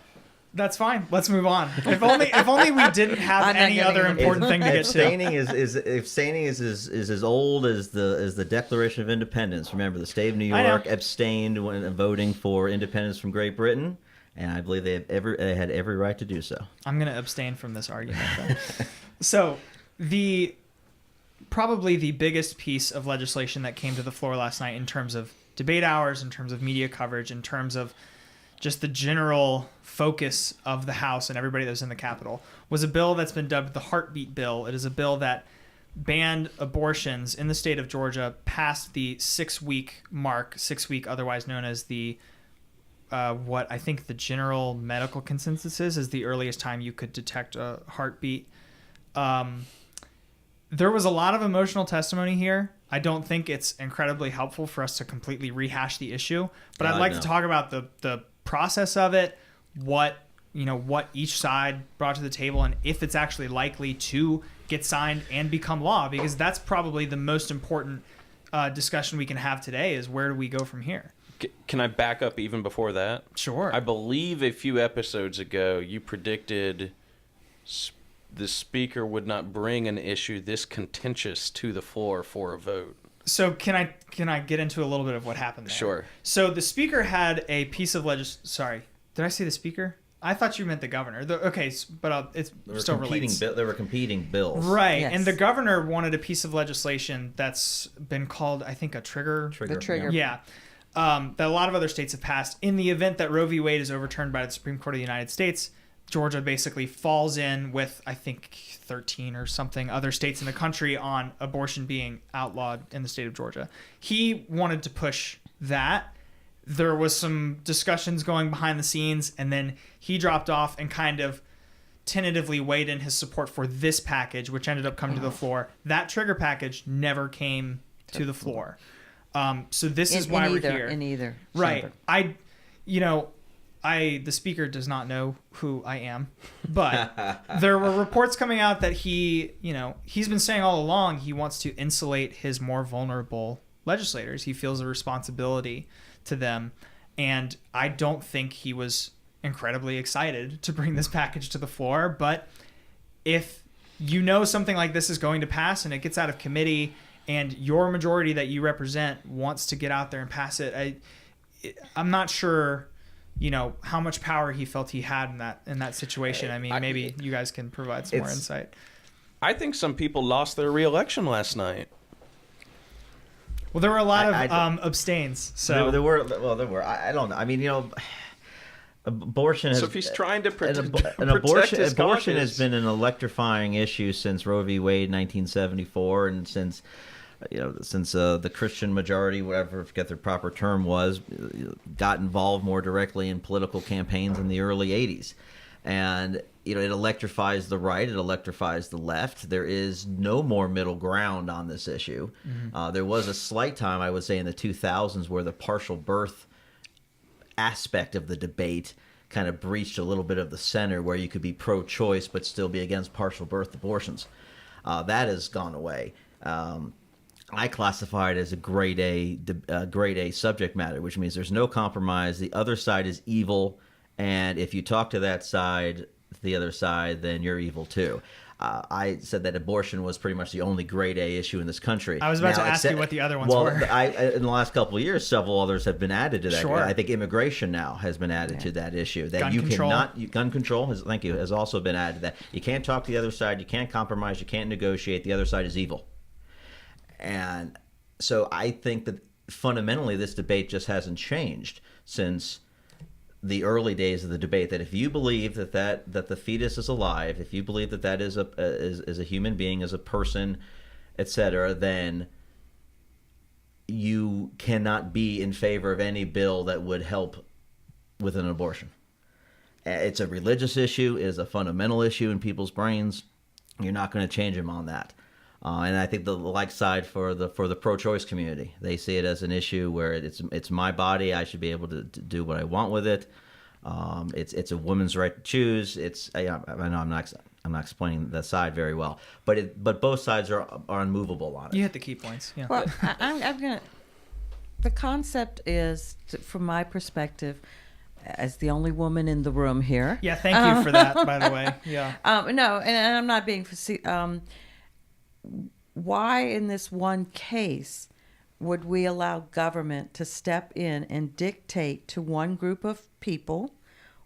That's fine. Let's move on. If only we didn't have any other important thing to get to. Abstaining is as old as the Declaration of Independence. Remember, the state of New York abstained when voting for independence from Great Britain, and I believe they had every right to do so. I'm going to abstain from this argument, though. So, probably the biggest piece of legislation that came to the floor last night in terms of debate hours, in terms of media coverage, in terms of just the general focus of the House and everybody that was in the Capitol, was a bill that's been dubbed the Heartbeat Bill. It is a bill that banned abortions in the state of Georgia past the 6-week mark, 6 week, otherwise known as the what I think the general medical consensus is the earliest time you could detect a heartbeat. There was a lot of emotional testimony here. I don't think it's incredibly helpful for us to completely rehash the issue, but I'd like to talk about the process of it, what each side brought to the table, and if it's actually likely to get signed and become law, because that's probably the most important discussion we can have today is where do we go from here? Can I back up even before that? Sure. I believe a few episodes ago you predicted the speaker would not bring an issue this contentious to the floor for a vote. So can I get into a little bit of what happened there? Sure. So the speaker had a piece of Sorry, did I say the speaker? I thought you meant the governor. But it's still relates. There were competing bills. Right, Yes. and the governor wanted a piece of legislation that's been called, I think, a trigger. The trigger. Yeah. That a lot of other states have passed. In the event that Roe v. Wade is overturned by the Supreme Court of the United States, Georgia basically falls in with, I think, 13 or something other states in the country on abortion being outlawed in the state of Georgia. He wanted to push that. There was some discussions going behind the scenes, and then he dropped off and kind of tentatively weighed in his support for this package, which ended up coming to the floor. That trigger package never came to the floor. So this is why we're here. In either. Right. chamber. The speaker does not know who I am, but there were reports coming out that he's been saying all along he wants to insulate his more vulnerable legislators. He feels a responsibility to them, and I don't think he was incredibly excited to bring this package to the floor. But if something like this is going to pass and it gets out of committee and your majority that you represent wants to get out there and pass it, I'm not sure how much power he felt he had in that situation. I mean, maybe you guys can provide some more insight. I think some people lost their reelection last night. Well, there were a lot of abstains. So There were. I don't know. I mean, abortion has. So if he's trying to protect abortion has been an electrifying issue since Roe v. Wade, 1974, and since the Christian majority, whatever, I forget their proper term was, got involved more directly in political campaigns in the early 80s. And, it electrifies the right, it electrifies the left. There is no more middle ground on this issue. Mm-hmm. There was a slight time, I would say, in the 2000s where the partial birth aspect of the debate kind of breached a little bit of the center, where you could be pro-choice but still be against partial birth abortions. That has gone away. I classify it as a grade A subject matter, which means there's no compromise. The other side is evil, and if you talk to that side, the other side, then you're evil too. I said that abortion was pretty much the only grade A issue in this country. I was about to ask you what the other ones were. In the last couple of years, several others have been added to that. Sure. I think immigration now has been added to that issue. That gun control has also been added to that. You can't talk to the other side. You can't compromise. You can't negotiate. The other side is evil. And so I think that fundamentally this debate just hasn't changed since the early days of the debate. That if you believe that the fetus is alive, if you believe that is a human being, as a person, etc., then you cannot be in favor of any bill that would help with an abortion. It's a religious issue. It is a fundamental issue in people's brains. You're not going to change them on that. And I think the like side for the pro-choice community, they see it as an issue where it's my body. I should be able to do what I want with it. It's a woman's right to choose. I know I'm not explaining that side very well, but both sides are unmovable on it. You hit the key points. Yeah. Well, I'm gonna. The concept is, from my perspective, as the only woman in the room here. Yeah. Thank you for that, by the way. Yeah. No, and I'm not being why in this one case would we allow government to step in and dictate to one group of people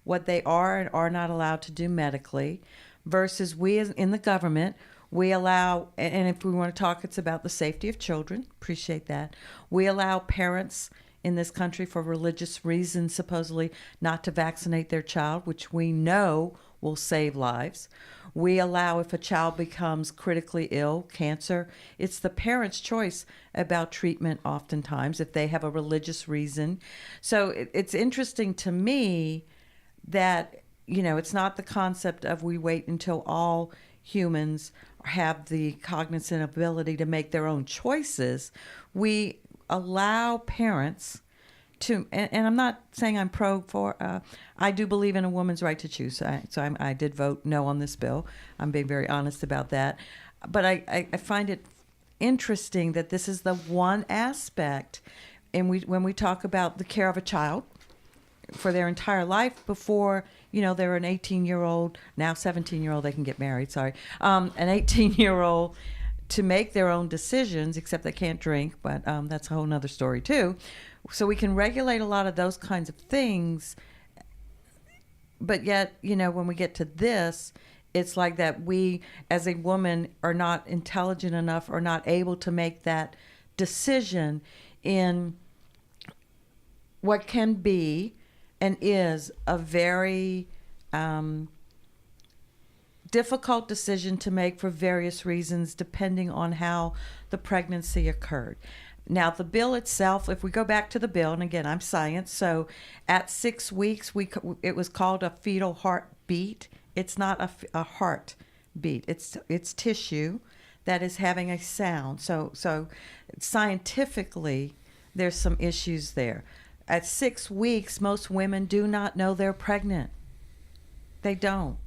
what they are and are not allowed to do medically, versus we as in the government, we allow, and if we want to talk, it's about the safety of children, appreciate that, we allow parents in this country for religious reasons supposedly not to vaccinate their child, which we know will save lives. We allow, if a child becomes critically ill, cancer, it's the parent's choice about treatment oftentimes if they have a religious reason. So it's interesting to me that, it's not the concept of we wait until all humans have the cognizant ability to make their own choices. We allow parents to, and I'm not saying I'm I do believe in a woman's right to choose. I did vote no on this bill. I'm being very honest about that. But I find it interesting that this is the one aspect, and when we talk about the care of a child for their entire life before, they're an 18-year-old, now 17-year-old, they can get married, sorry, an 18-year-old to make their own decisions, except they can't drink, but that's a whole nother story too. So we can regulate a lot of those kinds of things, but yet, when we get to this, it's like that we, as a woman, are not intelligent enough or not able to make that decision in what can be and is a very difficult decision to make for various reasons, depending on how the pregnancy occurred. Now, the bill itself, if we go back to the bill, and again, I'm science, so at 6 weeks, it was called a fetal heartbeat. It's not a heartbeat. It's tissue that is having a sound. So scientifically, there's some issues there. At 6 weeks, most women do not know they're pregnant. They don't.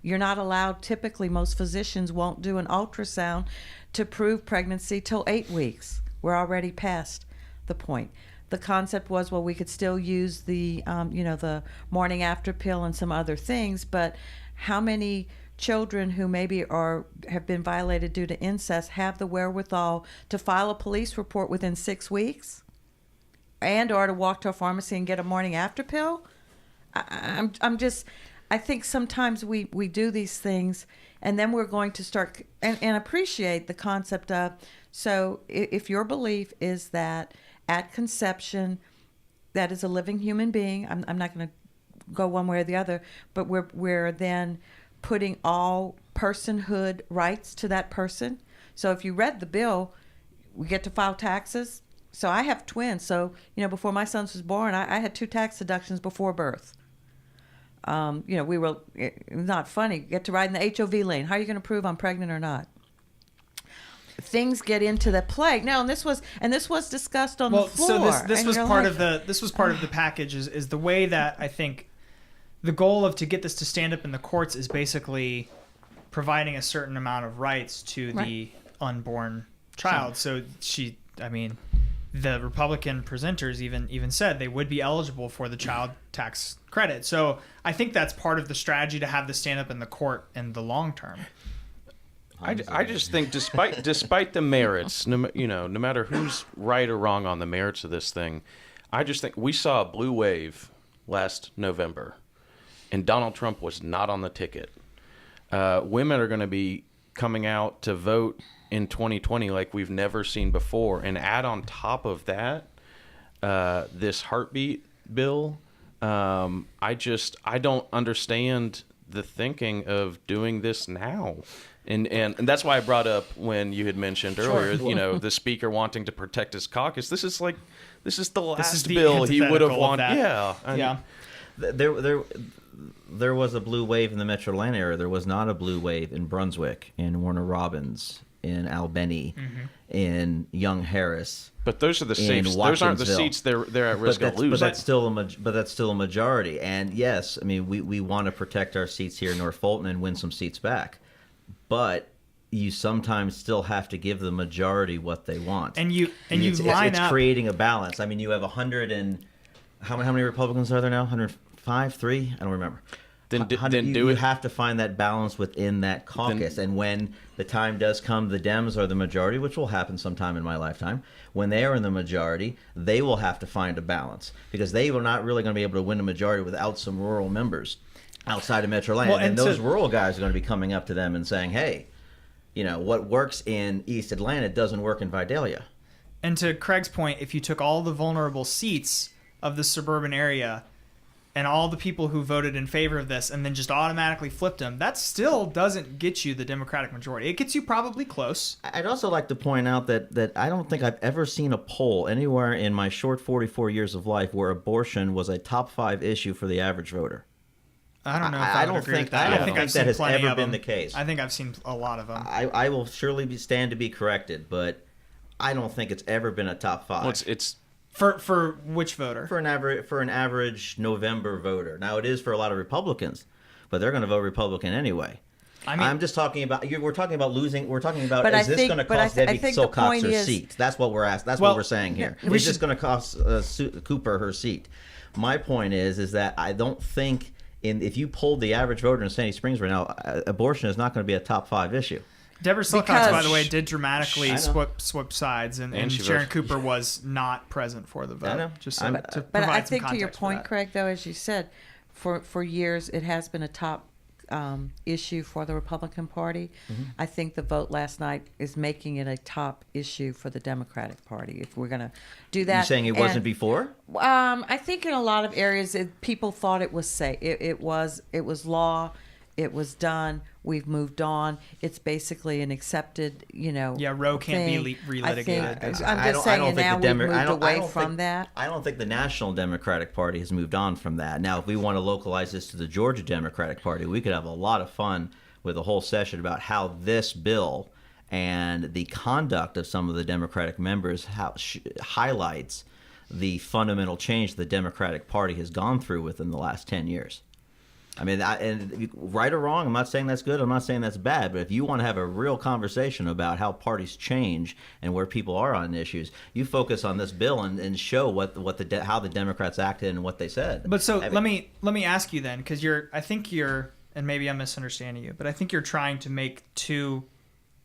You're not allowed, typically, most physicians won't do an ultrasound to prove pregnancy till 8 weeks. We're already past the point. The concept was, well, we could still use the, the morning after pill and some other things, but how many children who maybe have been violated due to incest have the wherewithal to file a police report within 6 weeks? Or to walk to a pharmacy and get a morning after pill? I think sometimes we do these things, and then we're going to start and appreciate the concept of, so if your belief is that at conception, that is a living human being, I'm not going to go one way or the other, but we're then putting all personhood rights to that person. So if you read the bill, we get to file taxes. So I have twins. So, before my son was born, I had 2 tax deductions before birth. We were, not funny, get to ride in the HOV lane. How are you going to prove I'm pregnant or not? Things get into the play. No, and this was discussed on the floor. So this was part of the package is the way that I think the goal to get this to stand up in the courts is basically providing a certain amount of rights to the unborn child. So the Republican presenters even said they would be eligible for the child tax credit. So I think that's part of the strategy to have this stand up in the court in the long term. I just think despite the merits, no matter who's right or wrong on the merits of this thing, I just think we saw a blue wave last November, and Donald Trump was not on the ticket. Women are going to be coming out to vote in 2020 like we've never seen before, and add on top of that this heartbeat bill. I don't understand the thinking of doing this now. And that's why I brought up when you had mentioned earlier, the speaker wanting to protect his caucus. This is the last bill he would have wanted. Yeah. There was a blue wave in the Metro Atlanta area. There was not a blue wave in Brunswick, in Warner Robins, in Albany, in Young Harris. But those are the seats. Those aren't the seats they're at risk of losing. But that's still a majority. And yes, I mean we want to protect our seats here in North Fulton and win some seats back. But you sometimes still have to give the majority what they want. And it's creating a balance. I mean, you have 100 and how many Republicans are there now? 105, 3? I don't remember. You have to find that balance within that caucus. And when the time does come, the Dems are the majority, which will happen sometime in my lifetime. When they are in the majority, they will have to find a balance because they are not really going to be able to win a majority without some rural members outside of Metro Atlanta. And those rural guys are going to be coming up to them and saying, hey, what works in East Atlanta doesn't work in Vidalia. And to Craig's point, if you took all the vulnerable seats of the suburban area, and all the people who voted in favor of this and then just automatically flipped them, that still doesn't get you the Democratic majority. It gets you probably close. I'd also like to point out that I don't think I've ever seen a poll anywhere in my short 44 years of life where abortion was a top 5 issue for the average voter. I don't know if I would agree with that. I don't think I've that seen has plenty ever of been them. the case. I think I've seen a lot of them. I will surely stand to be corrected, but I don't think it's ever been a top 5. Well, it's For which voter? for an average November voter. Now it is for a lot of Republicans, but they're going to vote Republican anyway. I mean, I'm just talking about. We're talking about losing. We're talking about. But Is I this think- going to but I cost th- I Debbie think the Silcox point her is- seat? That's what we're asking. That's Well, what we're saying here. we Is this should- going to cost Cooper her seat? My point is that I don't think if you polled the average voter in Sandy Springs right now, abortion is not going to be a top 5 issue. Deborah Silcox, Because- by the way, did dramatically I know. swip sides, and And she Sharon voted. Cooper was not present for the vote. I know. Just I'm- to But provide I some think to your context for point, that. Craig, though, as you said, for years it has been a top issue for the Republican Party. Mm-hmm. I think the vote last night is making it a top issue for the Democratic Party. If we're going to do that, You're saying it wasn't And, before? I think in a lot of areas people thought it was safe. It was law. It was done. We've moved on. It's basically an accepted, Yeah, Roe can't be thing. relitigated, I think, basically. I'm just saying, and now we've moved away from that. I don't think the National Democratic Party has moved on from that. Now, if we want to localize this to the Georgia Democratic Party, we could have a lot of fun with a whole session about how this bill and the conduct of some of the Democratic members highlights the fundamental change the Democratic Party has gone through within the last 10 years. I mean, and right or wrong, I'm not saying that's good. I'm not saying that's bad. But if you want to have a real conversation about how parties change and where people are on issues, you focus on this bill and show how the Democrats acted and what they said. But so I mean, let me ask you then, because I think you're, and maybe I'm misunderstanding you, but I think you're trying to make 2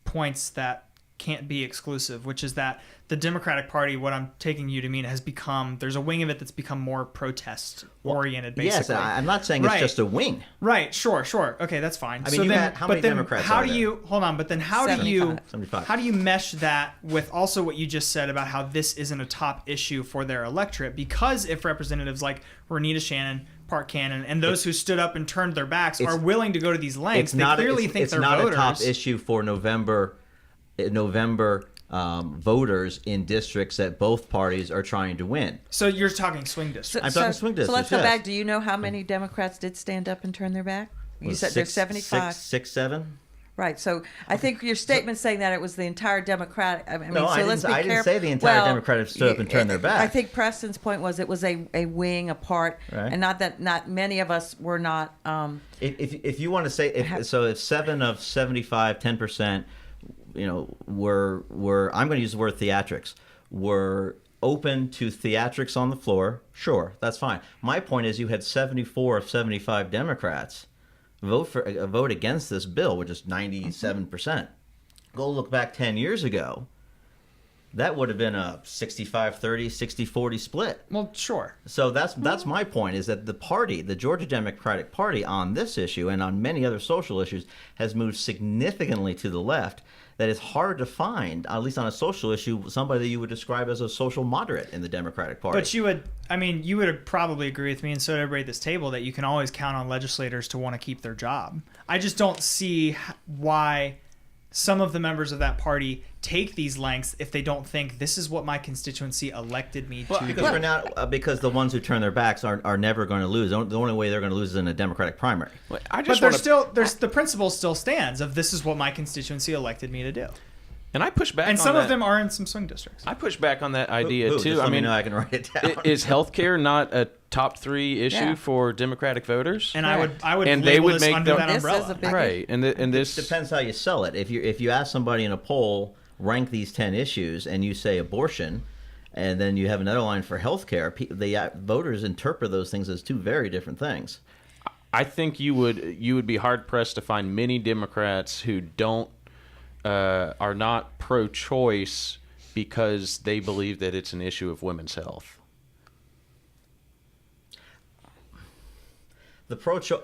points that can't be exclusive, which is that the Democratic Party, what I'm taking you to mean, has become, there's a wing of it that's become more protest oriented, basically. yes, I'm not saying it's Right. just a wing. Right, sure. Okay, that's fine. I mean, how many Democrats how are do there? you hold on? But then how do you 75. how do you mesh that with also what you just said about how this isn't a top issue for their electorate? Because if representatives like Renita Shannon, Park Cannon, and those who stood up and turned their backs are willing to go to these lengths, they clearly think it's they're not voters. a top issue for November voters in districts that both parties are trying to win. So you're talking swing districts. I'm talking swing So let's districts, go yes. back. Do you know how many Democrats did stand up and turn their back? You said there's 75. 6, 7. Right. So I think your statement saying that it was the entire Democratic. I mean, No, so I let's didn't- be I didn't careful. say the entire Democratic stood up and turned their back. I think Preston's point was it was a wing apart, Right. and not many of us were not. If you want to say if 7 of 75, 10%, were I'm going to use the word theatrics, were open to theatrics on the floor. Sure, that's fine. My point is you had 74 of 75 Democrats vote against this bill, which is 97%. Go look back 10 years ago. That would have been a 65-30, 60-40 split. Well, sure. So that's my point, is that the Georgia Democratic Party, on this issue and on many other social issues, has moved significantly to the left. That it's hard to find, at least on a social issue, somebody that you would describe as a social moderate in the Democratic Party. But you would probably agree with me, and so did everybody at this table, that you can always count on legislators to want to keep their job. I just don't see why some of the members of that party take these lengths if they don't think this is what my constituency elected me to do. Because the ones who turn their backs are never going to lose. The only way they're going to lose is in a Democratic primary. I But just the principle still stands of this is what my constituency elected me to do. and I push back. And on some that. of them are in some swing districts. I push back on that idea Who? too. Just I let me mean, know I can write it down. is healthcare not a top 3 issue Yeah. for Democratic voters? And I would And label they would this make under the- that This is umbrella. a big- Right, and this It depends how you sell it. If you ask somebody in a poll, rank these 10 issues, and you say abortion, and then you have another line for health care, the voters interpret those things as 2 very different things. I think you would be hard pressed to find many Democrats who are not pro-choice because they believe that it's an issue of women's health. The pro-choice.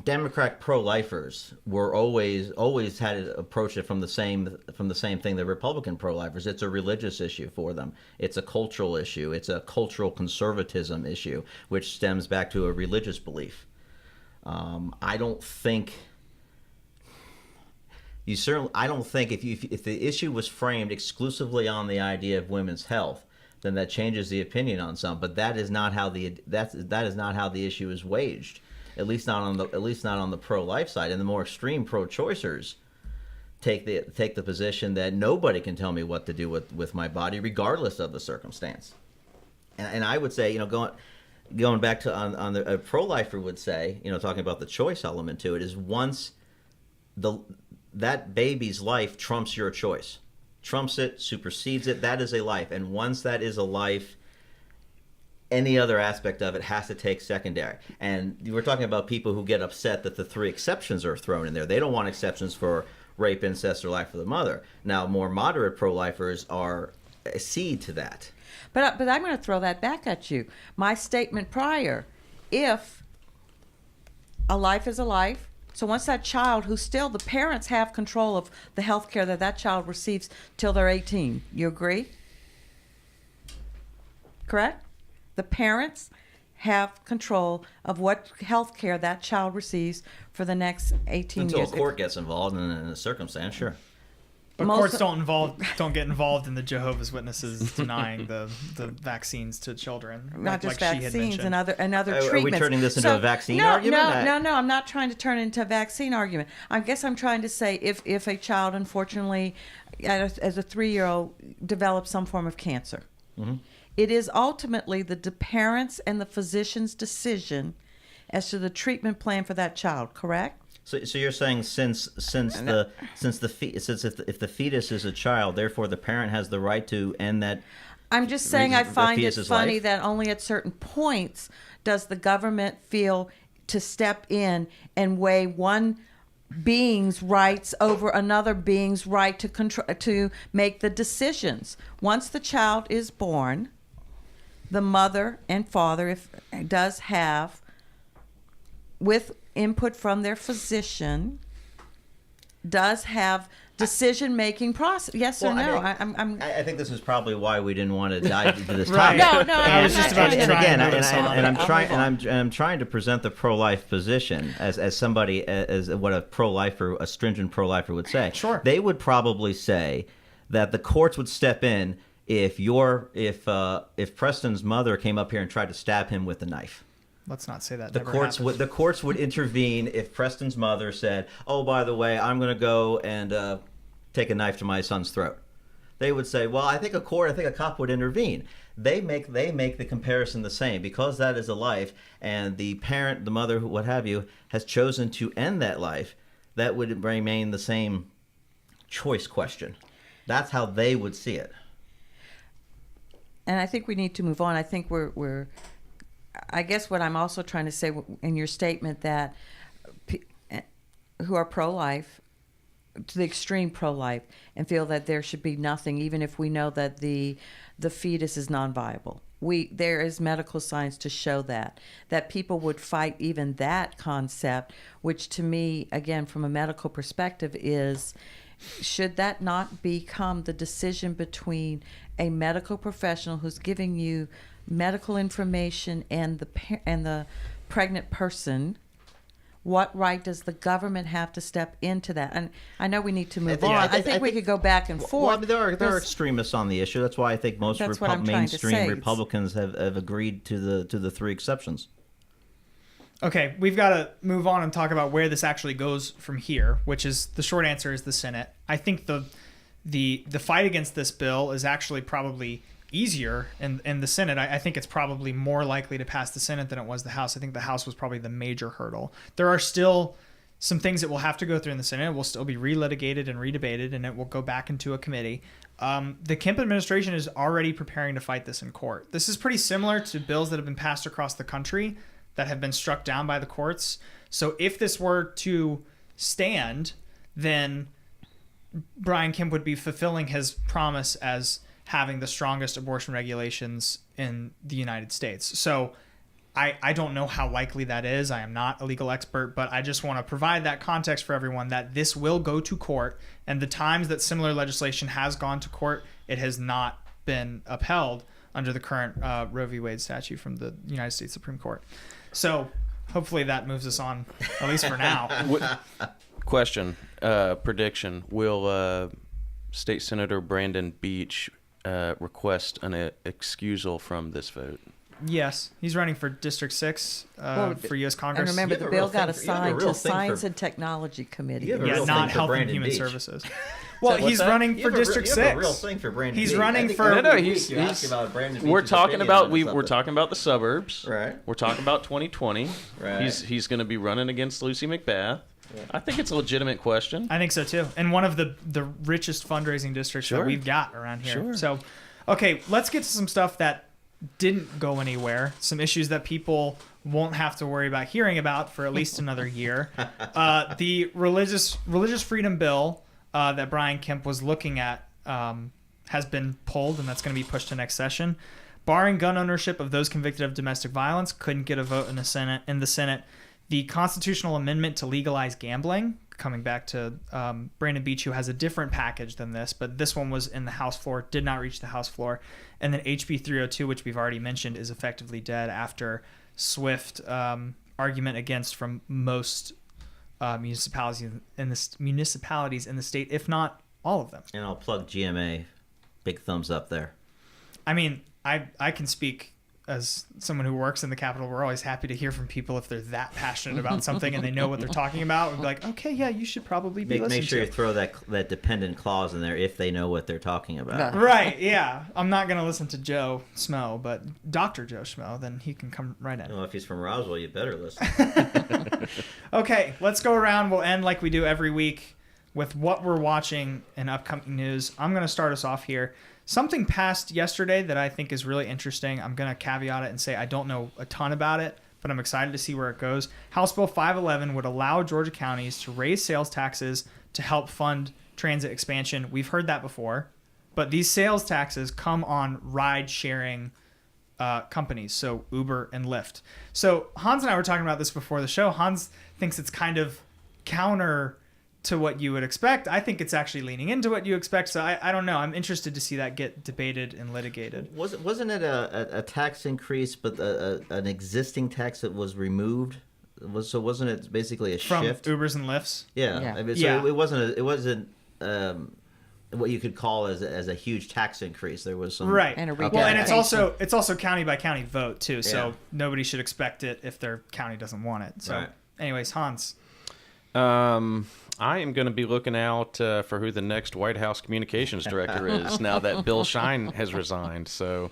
Democrat pro-lifers were always had to approach it from the same thing. The Republican pro-lifers, it's a religious issue for them. It's a cultural issue. It's a cultural conservatism issue, which stems back to a religious belief. I don't think if the issue was framed exclusively on the idea of women's health, then that changes the opinion on some. But that is not how the issue is waged. At least not on the pro-life side. And the more extreme pro-choicers take the position that nobody can tell me what to do with my body, regardless of the circumstance. And I would say, going back to a pro-lifer would say, talking about the choice element to it, is once that baby's life trumps your choice, trumps it, supersedes it. That is a life, and once that is a life, any other aspect of it has to take secondary. And we're talking about people who get upset that the 3 exceptions are thrown in there. They don't want exceptions for rape, incest, or life of the mother. Now, more moderate pro-lifers accede to that. But I'm going to throw that back at you. My statement prior, if a life is a life, so once that child, who still the parents have control of the health care that child receives till they're 18, you agree? Correct? The parents have control of what health care that child receives for the next 18 years. Until a court gets involved in a circumstance, sure. But courts don't get involved in the Jehovah's Witnesses denying the vaccines to children. Not just like vaccines and other treatments. Are we turning this into a vaccine argument? No, I'm not trying to turn it into a vaccine argument. I guess I'm trying to say if a child, unfortunately, as a 3-year-old, develops some form of cancer, mm-hmm. It is ultimately the parents' and the physician's decision as to the treatment plan for that child, correct? So you're saying if the fetus is a child, therefore the parent has the right to end that. I'm just saying I find it funny life? that only at certain points does the government feel to step in and weigh one being's rights over another being's right to make the decisions. Once the child is born, the mother and father does have, with input from their physician, does have decision-making process. Yes or no? I think this is probably why we didn't want to dive into this right. topic. No, I was just about to try I'm trying to present the pro-life position as somebody, as what a stringent pro-lifer would say. Sure. They would probably say that the courts would step in if Preston's mother came up here and tried to stab him with a knife. Let's not say that. The courts would intervene if Preston's mother said, "Oh, by the way, I'm going to go and take a knife to my son's throat." They would say, "Well, I think a cop would intervene." They make the comparison the same because that is a life, and the parent, the mother, what have you, has chosen to end that life. That would remain the same choice question. That's how they would see it. And I think we need to move on. I think I guess what I'm also trying to say in your statement that who are pro-life, to the extreme pro-life, and feel that there should be nothing, even if we know that the fetus is non-viable. There is medical science to show that people would fight even that concept, which to me, again, from a medical perspective, is, should that not become the decision between a medical professional who's giving you medical information and the pregnant person? What right does the government have to step into that? And I know we need to move on. I think we could go back and forth. Well, there are extremists on the issue. That's why I think most mainstream Republicans have agreed to the 3 exceptions. Okay, we've got to move on and talk about where this actually goes from here, which is, the short answer is the Senate. I think the fight against this bill is actually probably easier in the Senate. I think it's probably more likely to pass the Senate than it was the House. I think the House was probably the major hurdle. There are still some things that will have to go through in the Senate. It will still be relitigated and redebated, and it will go back into a committee. The Kemp administration is already preparing to fight this in court. This is pretty similar to bills that have been passed across the country that have been struck down by the courts. So if this were to stand, then Brian Kemp would be fulfilling his promise as having the strongest abortion regulations in the United States. So I don't know how likely that is. I am not a legal expert, but I just want to provide that context for everyone that this will go to court. And the times that similar legislation has gone to court, it has not been upheld under the current Roe v. Wade statute from the United States Supreme Court. So hopefully that moves us on, at least for now. Question, prediction. Will State Senator Brandon Beach request an excusal from this vote? Yes, he's running for District 6 for U.S. Congress. And remember, You have the a bill real got thing for- you have a assigned real to thing Science for- and Technology Committee. You have a real Yeah, thing not for Health and Brandon Human Beach. Services. Well, What's he's that? running for District 6. You have a real thing for Brandon He's Beach. running I think for- every No, week he's- you ask about Brandon We're Beach's talking opinion about on we're something. talking about the suburbs. Right. We're talking about 2020. Right. He's going to be running against Lucy McBath. Yeah. I think it's a legitimate question. I think so too. And one of the richest fundraising districts that Sure. we've got around here. Sure. So, okay, let's get to some stuff that didn't go anywhere. Some issues that people won't have to worry about hearing about for at least another year. The religious freedom bill that Brian Kemp was looking at has been pulled, and that's going to be pushed to next session. Barring gun ownership of those convicted of domestic violence, couldn't get a vote in the Senate. The constitutional amendment to legalize gambling, coming back to Brandon Beach, who has a different package than this, but this one was in the House floor, did not reach the House floor. And then HB 302, which we've already mentioned, is effectively dead after swift argument against from most municipalities in the state, if not all of them. And I'll plug GMA. Big thumbs up there. I mean, I can speak as someone who works in the Capitol. We're always happy to hear from people if they're that passionate about something and they know what they're talking about. We'd be like, okay, yeah, you should probably be listening Make sure to. you throw that dependent clause in there if they know what they're talking about. Yeah. Right, yeah. I'm not going to listen to Joe Schmo, but Dr. Joe Schmo, then he can come right in. Well, if he's from Roswell, you better listen. Okay, let's go around. We'll end like we do every week with what we're watching in upcoming news. I'm going to start us off here. Something passed yesterday that I think is really interesting. I'm going to caveat it and say I don't know a ton about it, but I'm excited to see where it goes. House Bill 511 would allow Georgia counties to raise sales taxes to help fund transit expansion. We've heard that before, but these sales taxes come on ride-sharing companies, so Uber and Lyft. So Hans and I were talking about this before the show. Hans thinks it's kind of counter to what you would expect. I think it's actually leaning into what you expect. So I don't know. I'm interested to see that get debated and litigated. Wasn't it a tax increase, but an existing tax that was removed? Wasn't it basically a From shift? Ubers and Lyfts? Yeah. Yeah. I mean, so Yeah. it wasn't what you could call as a huge tax increase. There was some Right. And a Well, and it's recalculation. also county by county vote too. So Yeah. nobody should expect it if their county doesn't want it. So Right. anyways, Hans. I am going to be looking out for who the next White House communications director is now that Bill Shine has resigned. So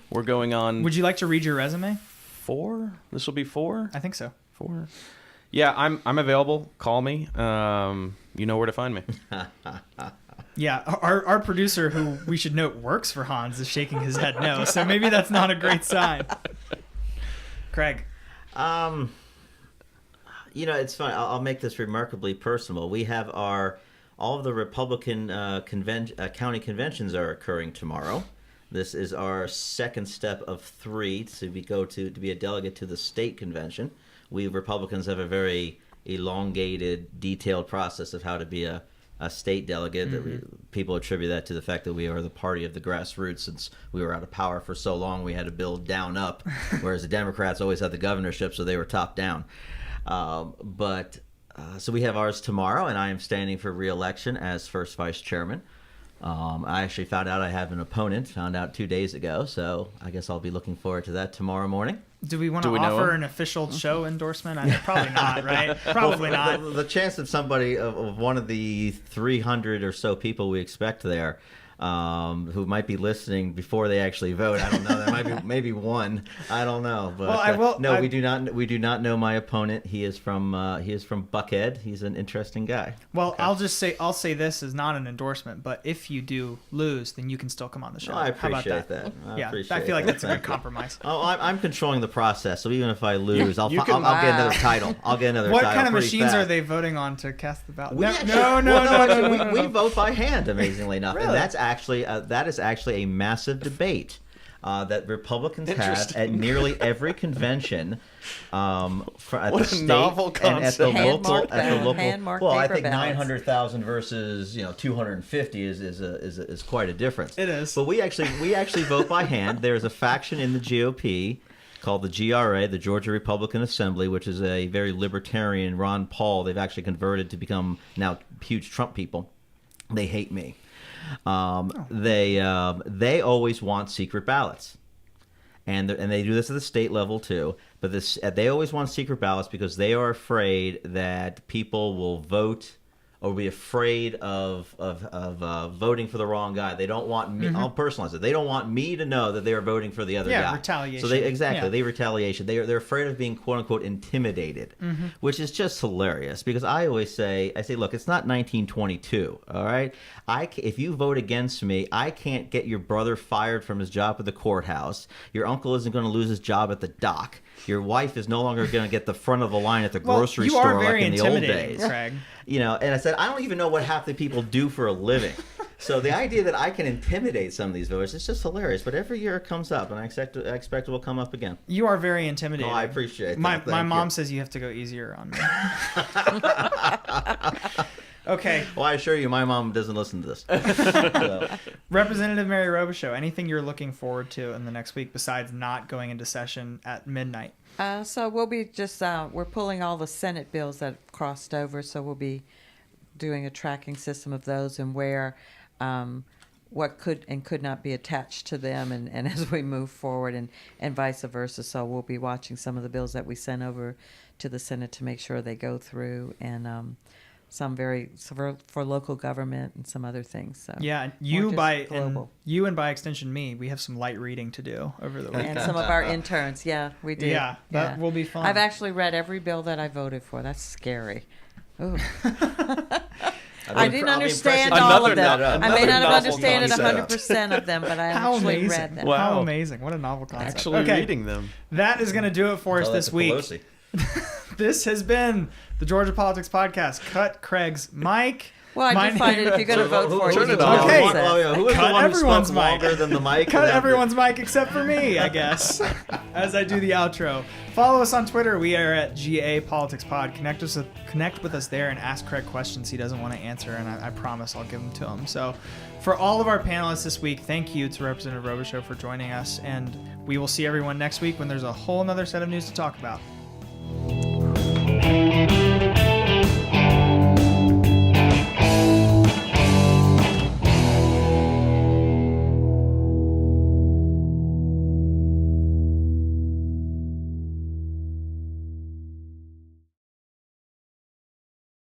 we're going on Would you like to read your resume? 4. This will be 4. I think so. 4. Yeah, I'm available. Call me. You know where to find me. Yeah, our producer, who we should note works for Hans, is shaking his head no. So maybe that's not a great sign. Craig. It's fun. I'll make this remarkably personal. We have all of the Republican county conventions are occurring tomorrow. This is our second step of 3 to be a delegate to the state convention. We Republicans have a very elongated, detailed process of how to be a state delegate. People attribute that to the fact that we are the party of the grassroots. Since we were out of power for so long, we had to build down up, whereas the Democrats always had the governorship, so they were top down. So we have ours tomorrow, and I am standing for re-election as first vice chairman. I actually found out I have an opponent, 2 days ago, so I guess I'll be looking forward to that tomorrow morning. Do we want to know offer him? an official show endorsement? Probably not, right? Probably Well, not. The chance that somebody of one of the 300 or so people we expect there who might be listening before they actually vote. I don't know. There might be maybe one. I don't know. But Well, I will- no, I- we do not. We do not know my opponent. He is from Buckhead. He's an interesting guy. Well, I'll say this is not an endorsement, but if you do lose, then you can still come on the show. Oh, I How about appreciate that. Yeah, appreciate I feel like that. that's a good Thank you. compromise. Oh, I'm controlling the process, so even if I lose, I'll get Wow. another title. I'll get another What title. kind of pretty machines fast. are they voting on to cast the ballot? We No, actually- no, no, well, no, actually, no, no, we no. vote by hand, amazingly enough, Really? and that is actually a massive debate that Republicans have at nearly every convention. At What the a state novel and at the concept. local. Hand-marked Well, I paper think ballots. 900,000 versus 250 is quite a difference. It is. But we actually vote by hand. There's a faction in the GOP called the GRA, the Georgia Republican Assembly, which is a very libertarian. Ron Paul, they've actually converted to become now huge Trump people. They hate me. They always want secret ballots, and they do this at the state level too. But they always want secret ballots because they are afraid that people will vote or be afraid of voting for the wrong guy. They don't want me. I'll personalize it. They don't want me to know that they are voting for the other guy. Yeah, retaliation. So they retaliation. They're afraid of being quote unquote intimidated, which is just hilarious because I say, look, it's not 1922. All right, if you vote against me, I can't get your brother fired from his job at the courthouse. Your uncle isn't going to lose his job at the dock. Your wife is no longer going to get the front of the line at the grocery store like in the old days. Craig. And I said, I don't even know what half the people do for a living. So the idea that I can intimidate some of these voters is just hilarious. But every year it comes up, and I expect it will come up again. You are very intimidating. Oh, I appreciate that. My mom you. says you have to go easier on me. Okay. Well, I assure you, my mom doesn't listen to this. So. Representative Mary Robichaux, anything you're looking forward to in the next week besides not going into session at midnight? So we'll be we're pulling all the Senate bills that crossed over, so we'll be doing a tracking system of those and where what could and could not be attached to them and as we move forward and vice versa. So we'll be watching some of the bills that we sent over to the Senate to make sure they go through and some for local government and some other things. So yeah, you and by extension me, we have some light reading to do over the weekend. And some of our interns, we do. Yeah, that will be fun. I've actually read every bill that I voted for. That's scary. Ooh. I didn't understand all of them. I may not have understood 100% of them, but I actually read them. Wow. How amazing. What a novel concept. Actually reading them. That is going to do it for us this week. This has been the Georgia Politics Podcast. Cut Craig's mic. Well, I do find it if you're going to vote for it. Turn it off. Okay. Who was Cut the one who everyone's spoke mic. longer than the mic? Cut everyone's mic except for me, I guess, as I do the outro. Follow us on Twitter. We are at GA Politics Pod. Connect with us there and ask Craig questions he doesn't want to answer, and I promise I'll give them to him. So for all of our panelists this week, thank you to Representative Robichaux for joining us, and we will see everyone next week when there's a whole nother set of news to talk about.